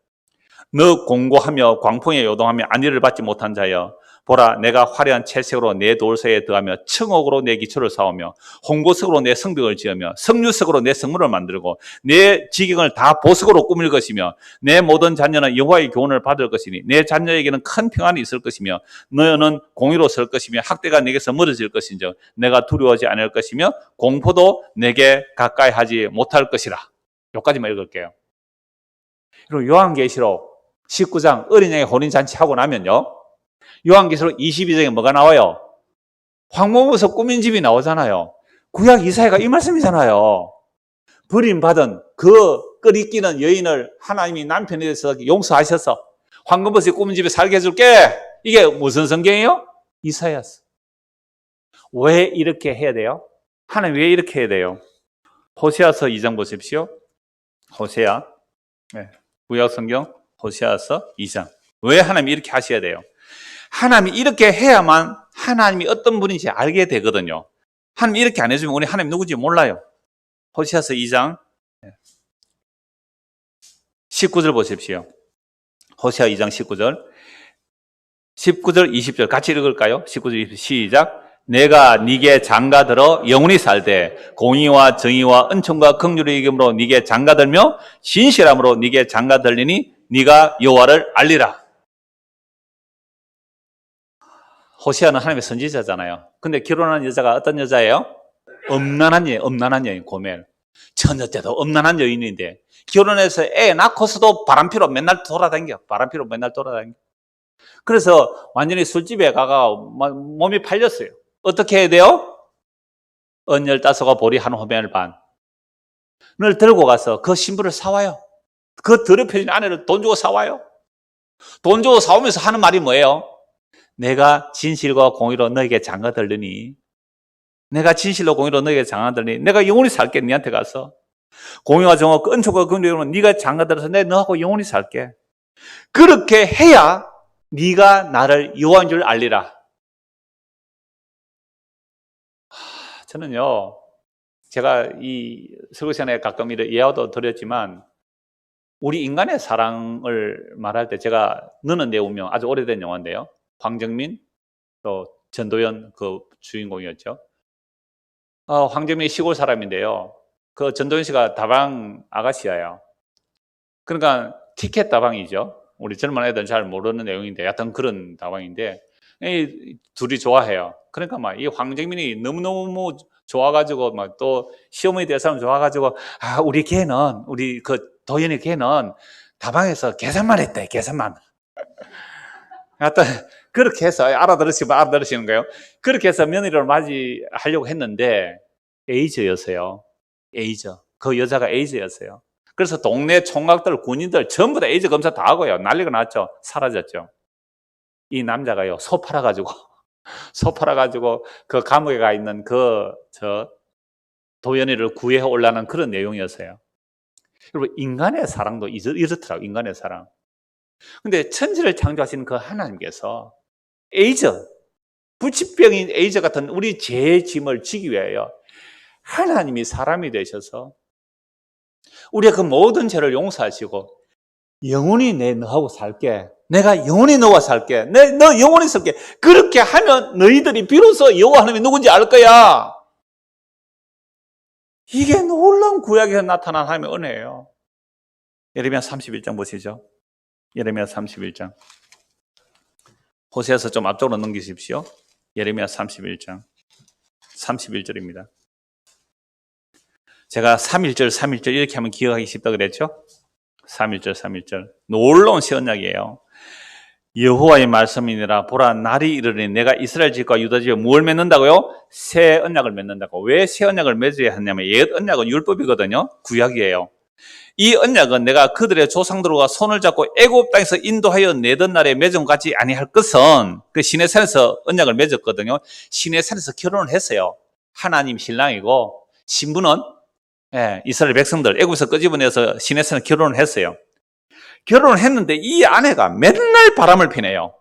[SPEAKER 1] 너 공고하며 광풍에 요동하며 안위를 받지 못한 자여, 보라 내가 화려한 채색으로 내 돌서에 더하며 청옥으로 내 기초를 쌓으며 홍보석으로 내 성벽을 지으며 석류석으로 내 성문을 만들고 내 지경을 다 보석으로 꾸밀 것이며 내 모든 자녀는 여호와의 교훈을 받을 것이니 내 자녀에게는 큰 평안이 있을 것이며 너는 공의로 설 것이며 학대가 내게서 멀어질 것인즉 내가 두려워하지 않을 것이며 공포도 내게 가까이 하지 못할 것이라. 여기까지만 읽을게요. 그리고 요한계시록 19장 어린 양의 혼인잔치 하고 나면요, 요한계시록 22장에 뭐가 나와요? 황무보석 꾸민 집이 나오잖아요. 구약 이사야가 이 말씀이잖아요. 버림받은 그 끓이끼는 여인을 하나님이 남편에 대해서 용서하셔서 황금보석 꾸민 집에 살게 해줄게. 이게 무슨 성경이에요? 이사야서. 왜 이렇게 해야 돼요? 하나님 왜 이렇게 해야 돼요? 호세아서 2장 보십시오. 호세아, 구약 성경 호세아서 2장. 왜 하나님이 이렇게 하셔야 돼요? 하나님이 이렇게 해야만 하나님이 어떤 분인지 알게 되거든요. 하나님이 이렇게 안 해주면 우리 하나님 누구인지 몰라요. 호세아서 2장 19절 보십시오. 호세아 2장 19절 20절 같이 읽을까요? 19절 20절 시작. 내가 네게 장가들어 영원히 살되 공의와 정의와 은총과 긍휼의 이름으로 네게 장가들며 신실함으로 네게 장가들리니 네가 여호와를 알리라. 호세아는 하나님의 선지자잖아요. 근데 결혼한 여자가 어떤 여자예요? 엄난한 여인, 고멜. 처녀 때도 엄난한 여인인데 결혼해서 애 낳고서도 바람피로 맨날 돌아다녀. 그래서 완전히 술집에 가가 몸이 팔렸어요. 어떻게 해야 돼요? 언 15가 보리 한 호멜 반. 들고 가서 그 신부를 사와요. 그 더럽혀진 아내를 돈 주고 사와요. 돈 주고 사오면서 하는 말이 뭐예요? 내가 진실과 공의로 너에게 장가들르니, 내가 진실로 공의로 너에게 장가들니 내가 영원히 살게. 니한테 가서 공의와 정의와 은총과 긍휼로 네가 장가들어서 내가 너하고 영원히 살게. 그렇게 해야 네가 나를 여호와인 줄 알리라. 저는요, 제가 이 설교 시간에 가끔 이런 예화도 드렸지만, 우리 인간의 사랑을 말할 때 제가 너는 내 운명, 아주 오래된 영화인데요, 황정민 또 전도연 그 주인공이었죠. 황정민이 시골 사람인데요, 그 전도연 씨가 다방 아가씨예요. 그러니까 티켓 다방이죠. 우리 젊은 애들은 잘 모르는 내용인데 하여튼 그런 다방인데, 이 둘이 좋아해요. 그러니까 막 이 황정민이 너무너무 좋아가지고 막 또 시어머니 될 사람 좋아가지고, 우리 걔는, 우리 그 도연이 걔는 다방에서 계산만 했대, 계산만. 하여튼 그렇게 해서 알아들으시는 거예요. 그렇게 해서 며느리를 맞이하려고 했는데 에이즈였어요. 에이즈. 그 여자가 에이즈였어요. 그래서 동네 총각들, 군인들 전부 다 에이즈 검사 다 하고요. 난리가 났죠. 사라졌죠. 이 남자가요, 소 팔아가지고 그 감옥에 가 있는 도연이를 구해 올라는 그런 내용이었어요. 여러분, 인간의 사랑도 이렇더라고요. 인간의 사랑. 근데 천지를 창조하신 그 하나님께서 에이즈, 불치병인 에이즈 같은 우리 죄의 짐을 지기 위하여 하나님이 사람이 되셔서 우리의 그 모든 죄를 용서하시고, 영원히 너하고 살게. 내가 영원히 너와 살게. 너 영원히 살게. 그렇게 하면 너희들이 비로소 여호와 하나님이 누군지 알 거야. 이게 놀라운 구약에서 나타난 하나님의 은혜예요. 예레미야 31장 보시죠. 예레미야 31장. 호세아서 좀 앞쪽으로 넘기십시오. 예레미야 31장 31절입니다. 제가 3.1절 이렇게 하면 기억하기 쉽다고 그랬죠? 3.1절 놀라운 시언약이에요. 여호와의 말씀이니라. 보라, 날이 이르니 내가 이스라엘 집과 유다 집에 뭘 맺는다고요? 새 언약을 맺는다고. 왜 새 언약을 맺어야 하냐면, 옛 언약은 율법이거든요. 구약이에요. 이 언약은 내가 그들의 조상들과 손을 잡고 애굽 땅에서 인도하여 내던 날에 맺은 같지 아니할 것은, 그 시내산에서 언약을 맺었거든요. 시내산에서 결혼을 했어요. 하나님 신랑이고 신부는 이스라엘 백성들 애굽에서 끄집어내서 시내산에 결혼을 했어요. 결혼을 했는데 이 아내가 맨날 바람을 피네요.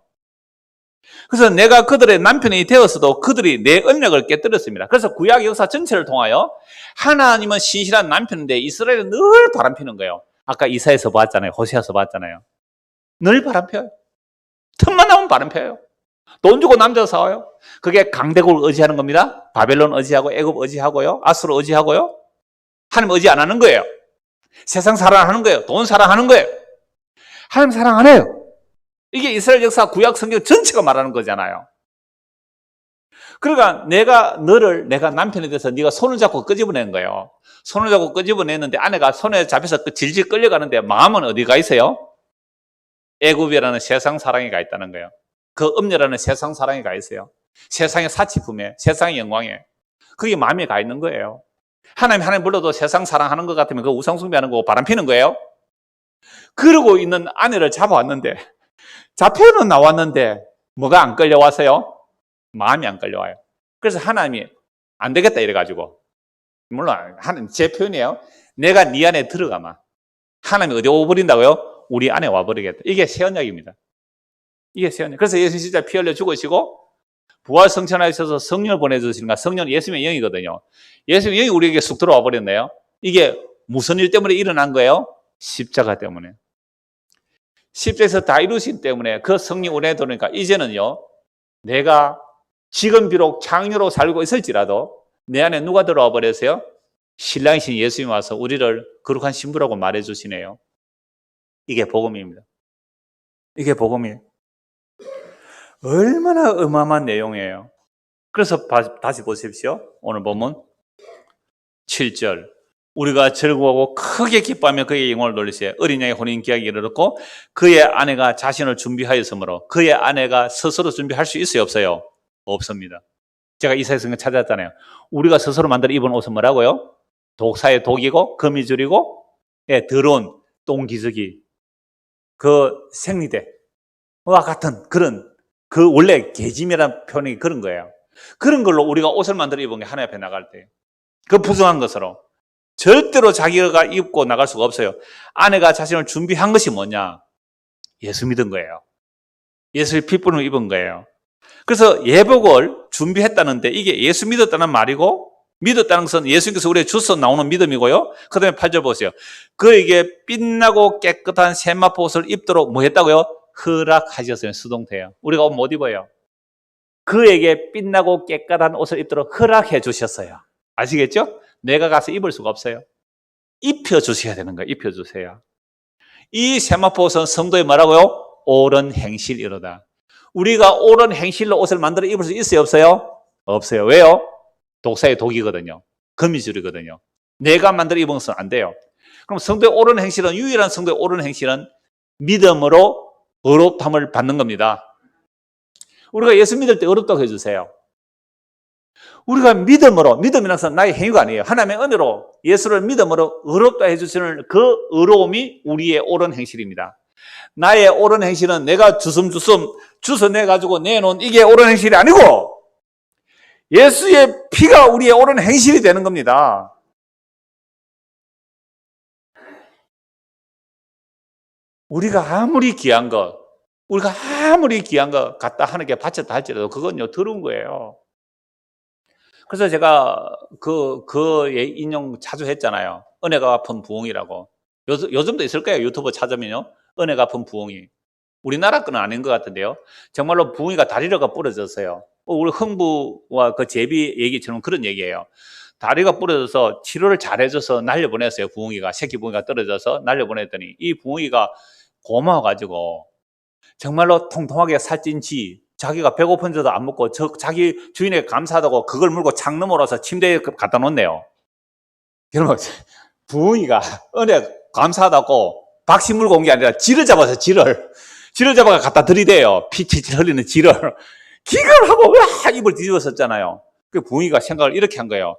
[SPEAKER 1] 그래서 내가 그들의 남편이 되었어도 그들이 내 언약을 깨뜨렸습니다. 그래서 구약 역사 전체를 통하여 하나님은 신실한 남편인데 이스라엘은 늘 바람 피는 거예요. 아까 이사야서 봤잖아요. 호세아서 봤잖아요. 늘 바람 펴요. 틈만 나면 바람 펴요. 돈 주고 남자 사와요. 그게 강대국을 의지하는 겁니다. 바벨론 의지하고 애굽 의지하고요. 아수르 의지하고요. 하나님 의지 안 하는 거예요. 세상 사랑하는 거예요. 돈 사랑하는 거예요. 하나님 사랑 안 해요. 이게 이스라엘 역사 구약 성경 전체가 말하는 거잖아요. 그러니까 내가 남편이 돼서 네가 손을 잡고 끄집어낸 거예요. 손을 잡고 끄집어냈는데 아내가 손에 잡혀서 질질 끌려가는데 마음은 어디가 있어요? 애굽이라는 세상 사랑이 가 있다는 거예요. 그 음녀라는 세상 사랑이 가 있어요. 세상의 사치품에, 세상의 영광에. 그게 마음에 가 있는 거예요. 하나님 불러도 세상 사랑하는 것 같으면 그 우상숭배하는 거고 바람 피는 거예요. 그러고 있는 아내를 잡아왔는데, 잡혀는 나왔는데 뭐가 안 끌려왔어요? 마음이 안 끌려와요. 그래서 하나님이 안 되겠다 이래가지고, 물론 하나님 제 표현이에요. 내가 네 안에 들어가면 하나님이 어디 오버린다고요? 우리 안에 와버리겠다. 이게 새 언약입니다. 이게 새 언약. 그래서 예수 진짜 피 흘려 죽으시고 부활 성천하셔서 성령을 보내주시는가. 성령은 예수님의 영이거든요. 예수님의 영이 우리에게 쑥 들어와 버렸네요. 이게 무슨 일 때문에 일어난 거예요? 십자가 때문에. 십자에서 다 이루신 때문에 그 성령 은혜 들어오니까 이제는요, 내가 지금 비록 장녀로 살고 있을지라도 내 안에 누가 들어와 버렸어요? 신랑이신 예수님이 와서 우리를 거룩한 신부라고 말해주시네요. 이게 복음입니다. 이게 복음이에요. 얼마나 어마어마한 내용이에요. 그래서 다시 보십시오. 오늘 본문 7절. 우리가 즐거워하고 크게 기뻐하며 그의 영광을 돌리세. 어린 양의 혼인 기약이 이르렀고 그의 아내가 자신을 준비하였으므로. 그의 아내가 스스로 준비할 수 있어요, 없어요? 없습니다. 제가 이사야 성경 찾았잖아요. 우리가 스스로 만들어 입은 옷은 뭐라고요? 독사의 독이고 거미줄이고 예, 더러운 똥기저귀 그 생리대와 같은 그런 그 원래 계짐이라는 표현이 그런 거예요. 그런 걸로 우리가 옷을 만들어 입은 게 하나님 앞에 나갈 때 그 부정한 것으로 절대로 자기가 입고 나갈 수가 없어요. 아내가 자신을 준비한 것이 뭐냐? 예수 믿은 거예요. 예수의 핏부름을 입은 거예요. 그래서 예복을 준비했다는데 이게 예수 믿었다는 말이고 믿었다는 것은 예수님께서 우리에게 주서 나오는 믿음이고요. 그 다음에 8절 보세요. 그에게 빛나고 깨끗한 세마포 옷을 입도록 뭐 했다고요? 허락하셨어요. 수동태요. 우리가 옷 못 입어요. 그에게 빛나고 깨끗한 옷을 입도록 허락해 주셨어요. 아시겠죠? 내가 가서 입을 수가 없어요. 입혀주셔야 되는 거예요. 입혀주세요. 이 세마포 옷은 성도에 뭐라고요? 옳은 행실이로다. 우리가 옳은 행실로 옷을 만들어 입을 수 있어요? 없어요? 없어요. 왜요? 독사의 독이거든요. 거미줄이거든요. 내가 만들어 입은 것은 안 돼요. 그럼 성도의 옳은 행실은, 유일한 성도의 옳은 행실은 믿음으로 의롭다함을 받는 겁니다. 우리가 예수 믿을 때 의롭다고 해주세요. 우리가 믿음이라는 것은 나의 행위가 아니에요. 하나님의 은혜로 예수를 믿음으로 의롭다 해주시는 그 의로움이 우리의 옳은 행실입니다. 나의 옳은 행실은 내가 주섬주섬 주워내가지고 내놓은 이게 옳은 행실이 아니고 예수의 피가 우리의 옳은 행실이 되는 겁니다. 우리가 아무리 귀한 것 갖다 하나님께 바쳤다 할지라도 그건요, 더러운 거예요. 그래서 제가 그 인용 자주 했잖아요. 은혜가 갚은 부흥이라고. 요즘도 있을 거예요. 유튜브 찾으면요. 은혜 갚은 부흥이. 우리나라 건 아닌 것 같은데요. 정말로 부흥이가 다리가 부러졌어요. 우리 흥부와 그 제비 얘기처럼 그런 얘기예요. 다리가 부러져서 치료를 잘해줘서 날려보냈어요. 부흥이가. 새끼 부흥이가 떨어져서 날려보냈더니 이 부흥이가 고마워가지고 정말로 통통하게 살찐 자기가 배고픈데도 안 먹고 자기 주인에게 감사하다고 그걸 물고 창 너머로서 침대에 갖다 놓네요. 여러분, 부흥이가 은혜 감사하다고 박씨 물고 온 게 아니라 쥐를 잡아서 쥐를 잡아서 갖다 들이대요. 피 칠칠 흘리는 쥐를. 기걸 하고 입을 뒤집었었잖아요. 그 부흥이가 생각을 이렇게 한 거예요.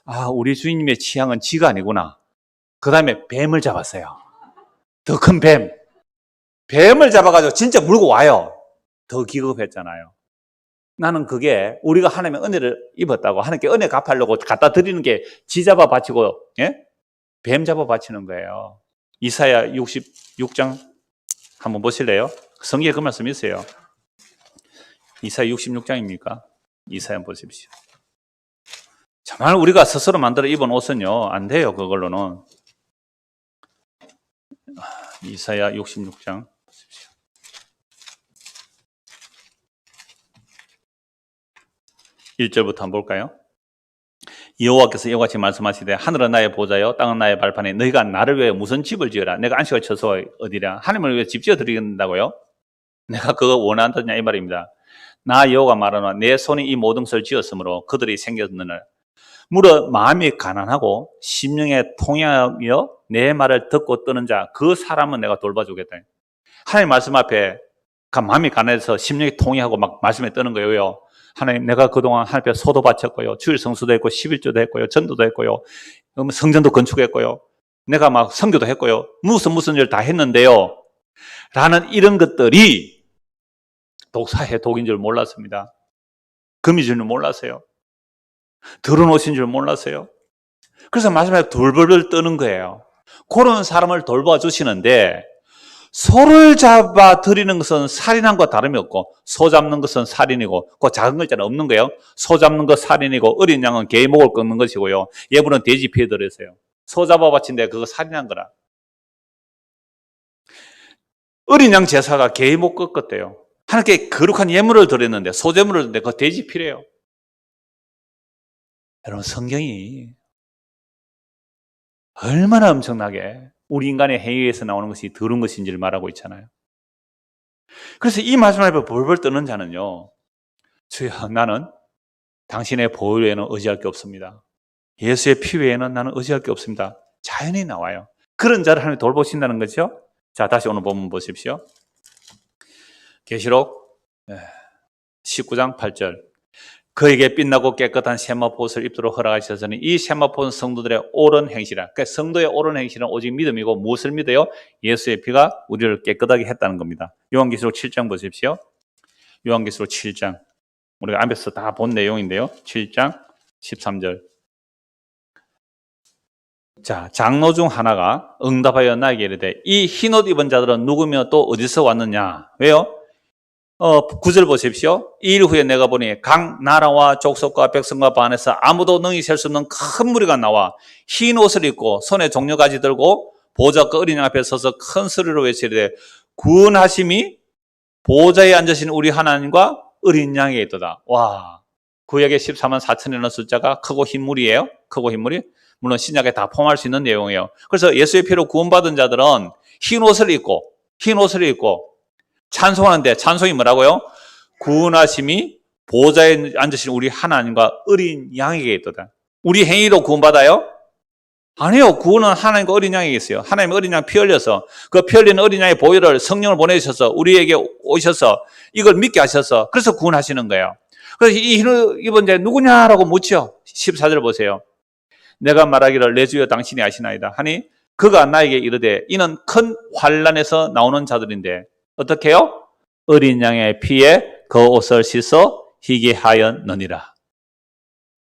[SPEAKER 1] 아, 우리 주인님의 취향은 쥐가 아니구나. 그 다음에 뱀을 잡았어요. 더 큰 뱀. 뱀을 잡아가지고 진짜 물고 와요. 더 기겁했잖아요. 나는 그게 우리가 하나님의 은혜를 입었다고 하나님께 은혜 갚으려고 갖다 드리는 게 쥐 잡아 바치고 예? 뱀 잡아 바치는 거예요. 이사야 66장 한번 보실래요? 성경에 그 말씀이 있어요. 이사야 66장입니까? 이사야 한번 보십시오. 정말 우리가 스스로 만들어 입은 옷은요, 안 돼요. 그걸로는. 이사야 66장 보십시오. 1절부터 한번 볼까요? 여호와께서 이와 같이 말씀하시되 하늘은 나의 보좌요 땅은 나의 발판에 너희가 나를 위해 무슨 집을 지어라. 내가 안식을 처소 어디랴. 하나님을 위해 집 지어드리겠다고요? 내가 그거 원한다냐 이 말입니다. 나 여호와가 말하노라 내 손이 이 모든 것을 지었으므로 그들이 생겼느니라. 무릇 마음이 가난하고 심령에 통하여 내 말을 듣고 뜨는 자 그 사람은 내가 돌봐주겠다. 하나님 말씀 앞에 마음이 가난해서 심령이 통하고 막 말씀에 뜨는 거예요. 하나님, 내가 그동안 하나님 앞에 소도 바쳤고요, 주일 성수도 했고 11조도 했고요, 전도도 했고요, 성전도 건축했고요, 내가 막 선교도 했고요, 무슨 일 다 했는데요 라는 이런 것들이 독사의 독인 줄 몰랐습니다. 금이 줄 몰랐어요. 더러운 옷인 줄 몰랐어요. 그래서 마지막에 돌벌벌 떠는 거예요. 그런 사람을 돌봐주시는데 소를 잡아 드리는 것은 살인한 것 다름이 없고 소 잡는 것은 살인이고 그 작은 글자는 없는 거예요. 소 잡는 것 살인이고 어린 양은 개의 목을 꺾는 것이고요. 예부는 돼지 피해 드렸어요. 소 잡아 바친데 그거 살인한 거라. 어린 양 제사가 개의 목 꺾었대요. 하나님께 거룩한 예물을 드렸는데 소제물을 드렸는데 그거 돼지 피래요. 여러분, 성경이 얼마나 엄청나게 우리 인간의 행위에서 나오는 것이 더러운 것인지를 말하고 있잖아요. 그래서 이 말씀 앞에 벌벌 떠는 자는요, 주여 나는 당신의 보혈 외에는 의지할 게 없습니다. 예수의 피 외에는 나는 의지할 게 없습니다. 자연히 나와요. 그런 자를 하나님 돌보신다는 거죠. 자, 다시 오늘 본문 보십시오. 계시록 19장 8절 그에게 빛나고 깨끗한 세마포옷을 입도록 허락하셔서는 이 세마포는 성도들의 옳은 행실이라. 그러니까 성도의 옳은 행실은 오직 믿음이고 무엇을 믿어요? 예수의 피가 우리를 깨끗하게 했다는 겁니다. 요한계시록 7장 보십시오. 요한계시록 7장. 우리가 앞에서 다 본 내용인데요. 7장 13절. 자, 장로 중 하나가 응답하여 나에게 이르되 이 흰옷 입은 자들은 누구며 또 어디서 왔느냐? 왜요? 9절 보십시오. 2일 후에 내가 보니 각 나라와 족속과 백성과 반에서 아무도 능히 셀 수 없는 큰 무리가 나와 흰 옷을 입고 손에 종려가지 들고 보좌과 어린 양 앞에 서서 큰 소리로 외치되 구원하심이 보좌에 앉으신 우리 하나님과 어린 양에 있도다. 와, 구약의 14만 4천이라는 숫자가 크고 흰 무리예요. 크고 흰 무리. 물론 신약에 다 포함할 수 있는 내용이에요. 그래서 예수의 피로 구원받은 자들은 흰 옷을 입고 찬송하는데 찬송이 뭐라고요? 구원하심이 보좌에 앉으신 우리 하나님과 어린 양에게 있도다. 우리 행위로 구원받아요? 아니요. 구원은 하나님과 어린 양에게 있어요. 하나님 어린 양 피 흘려서 그 피 흘린 어린 양의 보혈을 성령을 보내주셔서 우리에게 오셔서 이걸 믿게 하셔서 그래서 구원하시는 거예요. 그래서 이 흰옷 입은 자 누구냐라고 묻죠. 14절 보세요. 내가 말하기를 내 주여 당신이 아시나이다 하니 그가 나에게 이르되 이는 큰 환난에서 나오는 자들인데 어떻게 해요? 어린 양의 피에 그 옷을 씻어 희게 하였느니라.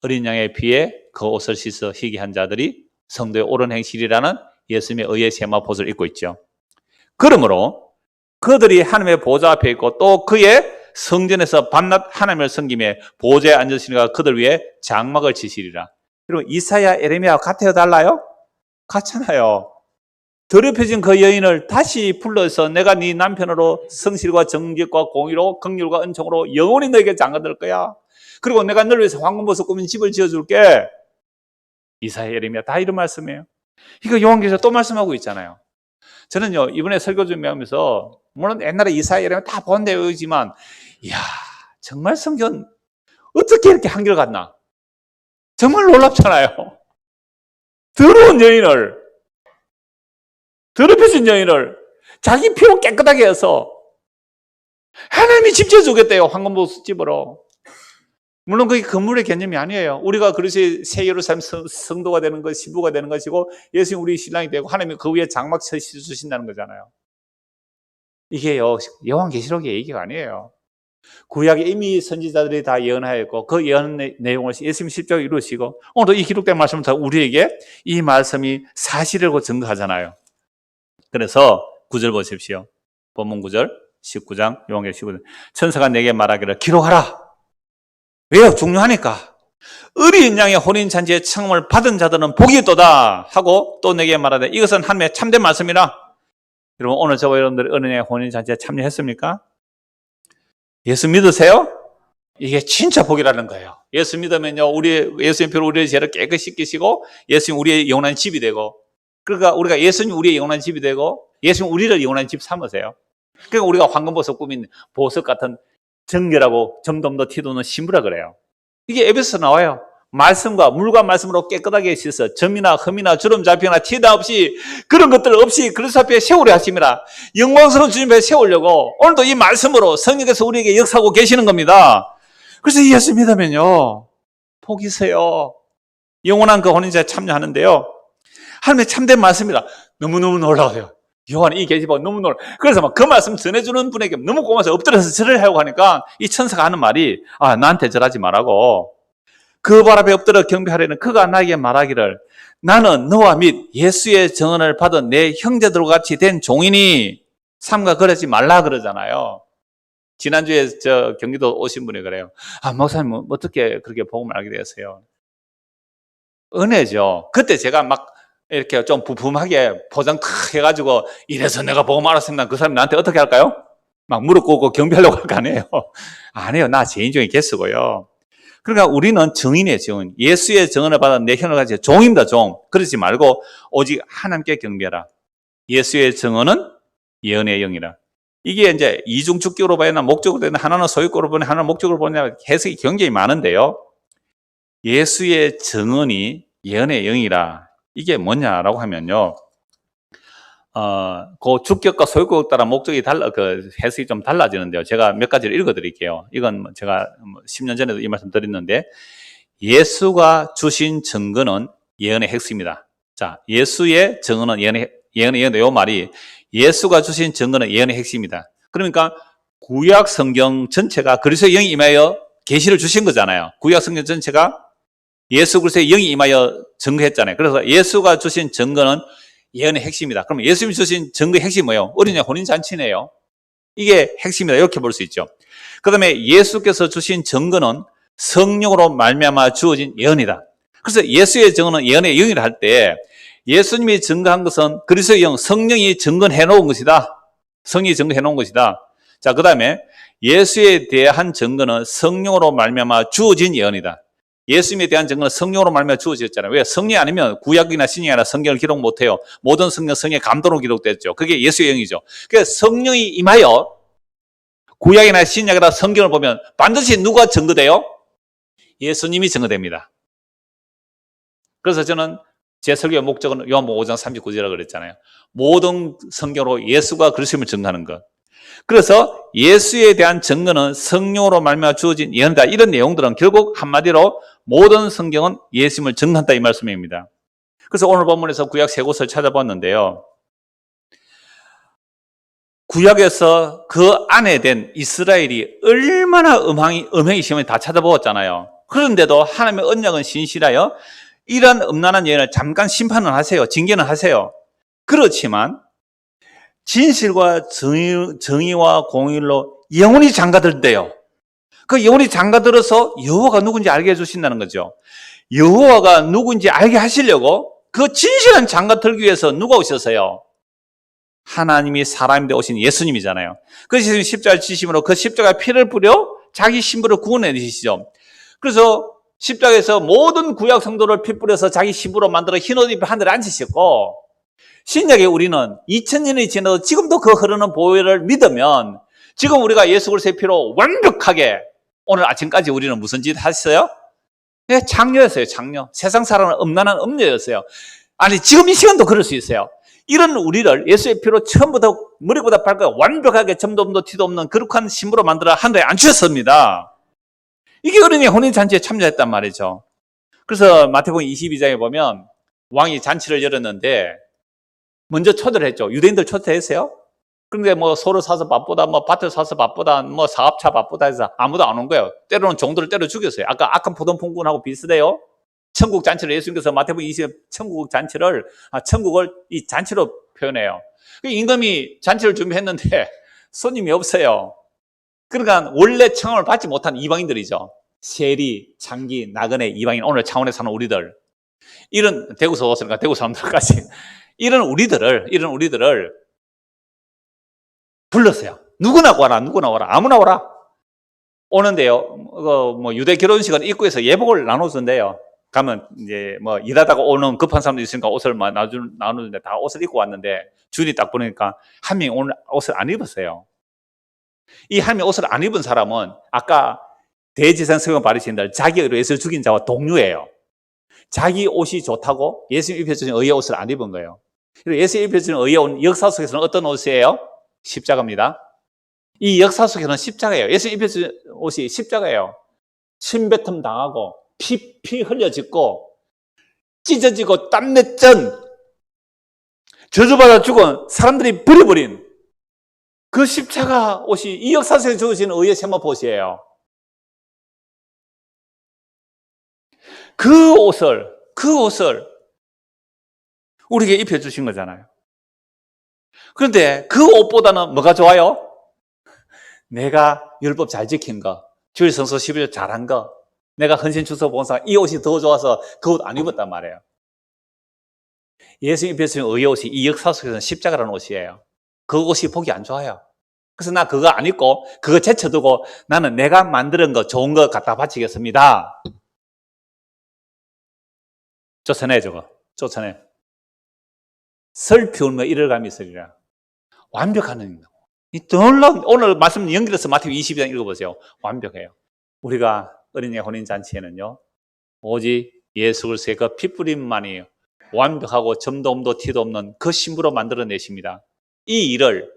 [SPEAKER 1] 어린 양의 피에 그 옷을 씻어 희게 한 자들이 성도의 옳은 행실이라는 예수님의 의의 세마포옷을 입고 있죠. 그러므로 그들이 하나님의 보좌 앞에 있고 또 그의 성전에서 밤낮 하나님을 섬기며 보좌에 앉으시니까 그들 위에 장막을 치시리라. 그리고 이사야, 에레미야와 같아요? 달라요? 같잖아요. 더럽혀진 그 여인을 다시 불러서 내가 네 남편으로 성실과 정직과 공의로 긍휼과 은총으로 영원히 너에게 장가들 거야. 그리고 내가 너를 위해서 황금보석 꾸민 집을 지어줄게. 이사야, 에레미야 다 이런 말씀이에요. 이거 요한계시록 또 말씀하고 있잖아요. 저는요 이번에 설교 준비하면서 물론 옛날에 이사야, 에레미야 다 본 내용이지만 이야 정말 성경 어떻게 이렇게 한결같나? 정말 놀랍잖아요. 더러운 여인을 더럽혀진 여인을 자기 피로 깨끗하게 해서 하나님이 집 지어주겠대요. 황금보석집으로. 물론 그게 건물의 개념이 아니에요. 우리가 그릇이 새 예루살렘 성도가 되는 것, 신부가 되는 것이고 예수님 우리 신랑이 되고 하나님이 그 위에 장막 쳐주신다는 거잖아요. 이게요 요한계시록의 얘기가 아니에요. 구약에 이미 선지자들이 다 예언하였고 그 예언 내용을 예수님 십자가에 이루시고 오늘도 이 기록된 말씀을 다 우리에게 이 말씀이 사실이라고 증거하잖아요. 그래서 9절 보십시오. 본문 9절 19장 요한계시록 19장 천사가 내게 말하기를 기록하라. 왜요? 중요하니까. 어린 양의 혼인잔치의 청음을 받은 자들은 복이 있도다 하고 또 내게 말하되 이것은 하나님의 참된 말씀이라. 여러분 오늘 저와 여러분들이 어린 양의 혼인잔치에 참여했습니까? 예수 믿으세요? 이게 진짜 복이라는 거예요. 예수 믿으면요, 예수님 피로 우리의 죄를 깨끗이 씻기시고, 예수님 우리의 영원한 집이 되고, 그러니까 우리가 예수님 우리의 영원한 집이 되고, 예수님 우리를 영원한 집 삼으세요. 그러니까 우리가 황금보석 꾸민 보석 같은 정결하고 점점더 티도는 신부라 그래요. 이게 에베소서 나와요. 말씀과 물과 말씀으로 깨끗하게 씻어 점이나 흠이나 주름 잡히거나 티나 없이 그런 것들 없이 그리스도 앞에 세우려 하심이라. 영광스러운 주님 앞에 세우려고 오늘도 이 말씀으로 성령께서 우리에게 역사하고 계시는 겁니다. 그래서 예수 믿으면요 복이 있어요. 영원한 그 혼인자에 참여하는데요 하나님의 참된 말씀이라. 너무너무 놀라워요. 요한 이 계시본 너무 놀라. 그래서 막 그 말씀 전해주는 분에게 너무 고마워서 엎드려서 절을 하려고 하니까 이 천사가 하는 말이 나한테 절하지 말라고. 그 발 앞에 엎드려 경배하려는 그가 나에게 말하기를 나는 너와 및 예수의 증언을 받은 내 형제들과 같이 된 종이니 삼가 그러지 말라 그러잖아요. 지난주에 저 경기도 오신 분이 그래요. 목사님 어떻게 그렇게 복음을 알게 되었어요? 은혜죠. 그때 제가 막 이렇게 좀 부품하게 포장 탁 해가지고 이래서 내가 복음 알았습니다. 그 사람이 나한테 어떻게 할까요? 막 무릎 꿇고 경배하려고 할 거 아니에요? 아니에요. 나 개인적인 개수고요. 그러니까 우리는 증인이에요, 증인. 예수의 증언을 받아 내 형을 가지고 종입니다, 종. 그러지 말고 오직 하나님께 경배하라. 예수의 증언은 예언의 영이라. 이게 이제 이중축적으로 봐야 하나, 목적으로 되나, 하나는 소유권으로 보냐, 하나는 목적으로 보냐, 해석이 굉장히 많은데요. 예수의 증언이 예언의 영이라. 이게 뭐냐라고 하면요. 그 주격과 소유격 따라 목적이 해석이 좀 달라지는데요. 제가 몇 가지를 읽어드릴게요. 이건 제가 10년 전에도 이 말씀 드렸는데, 예수가 주신 증거는 예언의 핵심이다. 자, 예수의 증거는 예언의 요 말이 예수가 주신 증거는 예언의 핵심이다. 그러니까 구약 성경 전체가 그리스도의 영이 임하여 계시를 주신 거잖아요. 구약 성경 전체가 예수 그리스도의 영이 임하여 증거했잖아요. 그래서 예수가 주신 증거는 예언의 핵심이다. 그럼 예수님이 주신 증거의 핵심이 뭐예요? 어린이 혼인잔치네요. 이게 핵심이다. 이렇게 볼 수 있죠. 그 다음에 예수께서 주신 증거는 성령으로 말미암아 주어진 예언이다. 그래서 예수의 증거는 예언의 영이라 할 때 예수님이 증거한 것은 그리스도의 영, 성령이 증거해 놓은 것이다. 성령이 증거해 놓은 것이다. 자, 그 다음에 예수에 대한 증거는 성령으로 말미암아 주어진 예언이다. 예수님에 대한 증거는 성령으로 말미암아 주어졌잖아요. 왜? 성령이 아니면 구약이나 신약이 아니라 성경을 기록 못해요. 모든 성령의 감동으로 기록됐죠. 그게 예수의 영이죠. 그래서 성령이 임하여 구약이나 신약이나 성경을 보면 반드시 누가 증거돼요? 예수님이 증거됩니다. 그래서 저는 제 설교의 목적은 요한복음 5장 39절이라고 그랬잖아요. 모든 성경으로 예수가 그리스도임을 증거하는 것. 그래서 예수에 대한 증거는 성령으로 말미암아 주어진 예언이다. 이런 내용들은 결국 한마디로 모든 성경은 예수님을 증거한다 이 말씀입니다. 그래서 오늘 본문에서 구약 세 곳을 찾아봤는데요. 구약에서 그 안에 된 이스라엘이 얼마나 음행이 심한지 다 찾아보았잖아요. 그런데도 하나님의 언약은 신실하여 이런 음란한 예언을 잠깐 심판은 하세요. 징계는 하세요. 그렇지만 진실과 정의와 공의로 영원히 장가들대요. 그 영원히 장가들어서 여호와가 누군지 알게 해주신다는 거죠. 여호와가 누군지 알게 하시려고 그 진실한 장가들기 위해서 누가 오셨어요? 하나님이 사람인데 오신 예수님이잖아요. 그래서 예수님이 십자가를 지심으로 그 십자가에 피를 뿌려 자기 신부를 구원해 주시죠. 그래서 십자가에서 모든 구약 성도를 피 뿌려서 자기 신부로 만들어 흰옷 입혀 하늘에 앉으셨고, 신약에 우리는 2000년이 지나도 지금도 그 흐르는 보혈을 믿으면 지금 우리가 예수 그리스도의 피로 완벽하게 오늘 아침까지 우리는 무슨 짓 하셨어요? 네, 장녀였어요. 장녀. 세상 사람은 음란한 음녀였어요. 아니 지금 이 시간도 그럴 수 있어요. 이런 우리를 예수의 피로 처음부터 머리보다 발까지 완벽하게 점도 없는 티도 없는 거룩한 신부로 만들어 하늘에 앉혔습니다. 이게 어린이 혼인잔치에 참여했단 말이죠. 그래서 마태복음 22장에 보면 왕이 잔치를 열었는데 먼저 초대를 했죠. 유대인들 초대했어요. 그런데 뭐 소를 사서 바쁘다, 뭐 밭을 사서 바쁘다, 뭐 사업차 바쁘다 해서 아무도 안 온 거예요. 때로는 종들을 때려 죽였어요. 아까 악한 포도풍군하고 비슷해요. 천국 잔치를 예수님께서 마태복음 20 천국을 이 잔치로 표현해요. 임금이 잔치를 준비했는데 손님이 없어요. 그러니까 원래 청함을 받지 못한 이방인들이죠. 세리, 창기, 나그네, 이방인, 오늘 창원에 사는 우리들, 이런 대구서 왔으니까 대구 사람들까지 이런 우리들을 불렀어요. 누구나 와라, 아무나 와라. 오는데요. 뭐 유대 결혼식은 입구에서 예복을 나눠준대요. 가면 이제 뭐 일하다가 오는 급한 사람도 있으니까 옷을 나누는데 다 옷을 입고 왔는데 주인이 딱 보니까 한 명이 오늘 옷을 안 입었어요. 이 한 명이 옷을 안 입은 사람은 아까 대지상 성경 바리새인들 자기 의로 예수를 죽인 자와 동료예요. 자기 옷이 좋다고 예수님 입혀주신 의의 옷을 안 입은 거예요. 그리고 예수님 입혀주신 의의 옷 역사 속에서는 어떤 옷이에요? 십자가입니다. 이 역사 속에서는 십자가예요. 예수님 입혀주신 옷이 십자가예요. 침뱉음 당하고 피 흘려짓고 찢어지고 땀냈전 저주받아 죽은 사람들이 버려버린 그 십자가 옷이 이 역사 속에 주어진 의의 세마포옷이에요. 그 옷을 우리에게 입혀주신 거잖아요. 그런데 그 옷보다는 뭐가 좋아요? 내가 율법 잘 지킨 거, 주일 성서 11조 잘한 거, 내가 헌신 추서 본사, 이 옷이 더 좋아서 그 옷 안 입었단 말이에요. 예수님 입혀주신 의의 옷이 이 역사 속에서는 십자가라는 옷이에요. 그 옷이 보기 안 좋아요. 그래서 나 그거 안 입고 그거 제쳐두고 나는 내가 만드는 거 좋은 거 갖다 바치겠습니다. 쫓아내 저거. 쫓아내. 슬피 울며 이를 감이 있으리라. 완벽한 의미입니다. 놀라운, 오늘 말씀 연결해서 마태복음 22장 읽어보세요. 완벽해요. 우리가 어린이 혼인잔치에는요 오직 예수 그리스도의 그 피 뿌림만이 완벽하고 점도 없도 티도 없는 그 신부로 만들어내십니다. 이 일을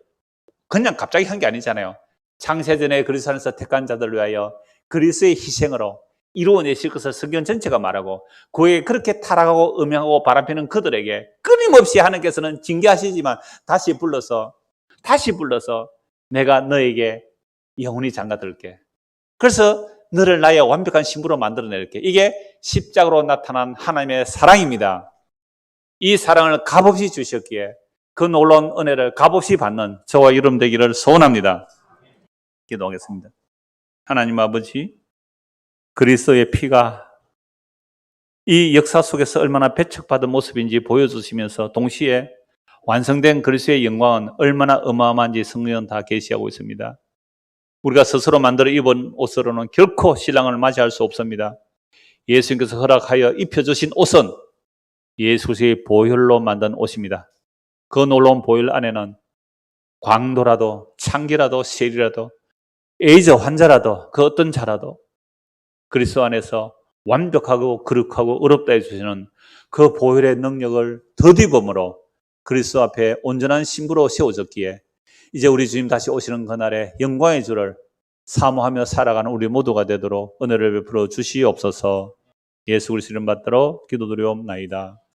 [SPEAKER 1] 그냥 갑자기 한 게 아니잖아요. 창세전에 그리스도 안에서 택한 자들을 위하여 그리스도의 희생으로 이루어내실 것을 성경 전체가 말하고, 그에 그렇게 타락하고 음행하고 바람피는 그들에게 끊임없이 하나님께서는 징계하시지만 다시 불러서 내가 너에게 영원히 장가들게. 그래서 너를 나의 완벽한 신부로 만들어낼게. 이게 십자가로 나타난 하나님의 사랑입니다. 이 사랑을 값없이 주셨기에 그 놀라운 은혜를 값없이 받는 저와 여러분 되기를 소원합니다. 기도하겠습니다. 하나님 아버지, 그리스도의 피가 이 역사 속에서 얼마나 배척받은 모습인지 보여주시면서 동시에 완성된 그리스도의 영광은 얼마나 어마어마한지 성경은 다 계시하고 있습니다. 우리가 스스로 만들어 입은 옷으로는 결코 신랑을 맞이할 수 없습니다. 예수님께서 허락하여 입혀주신 옷은 예수 그리스도의 보혈로 만든 옷입니다. 그 놀라운 보혈 안에는 광도라도 창기라도 세리라도 에이즈 환자라도 그 어떤 자라도 그리스도 안에서 완벽하고 거룩하고 의롭다 해주시는 그 보혈의 능력을 덧입음으로 그리스도 앞에 온전한 신부로 세워졌기에 이제 우리 주님 다시 오시는 그날에 영광의 주를 사모하며 살아가는 우리 모두가 되도록 은혜를 베풀어 주시옵소서. 예수 그리스도 이름 받들어 기도드리옵나이다.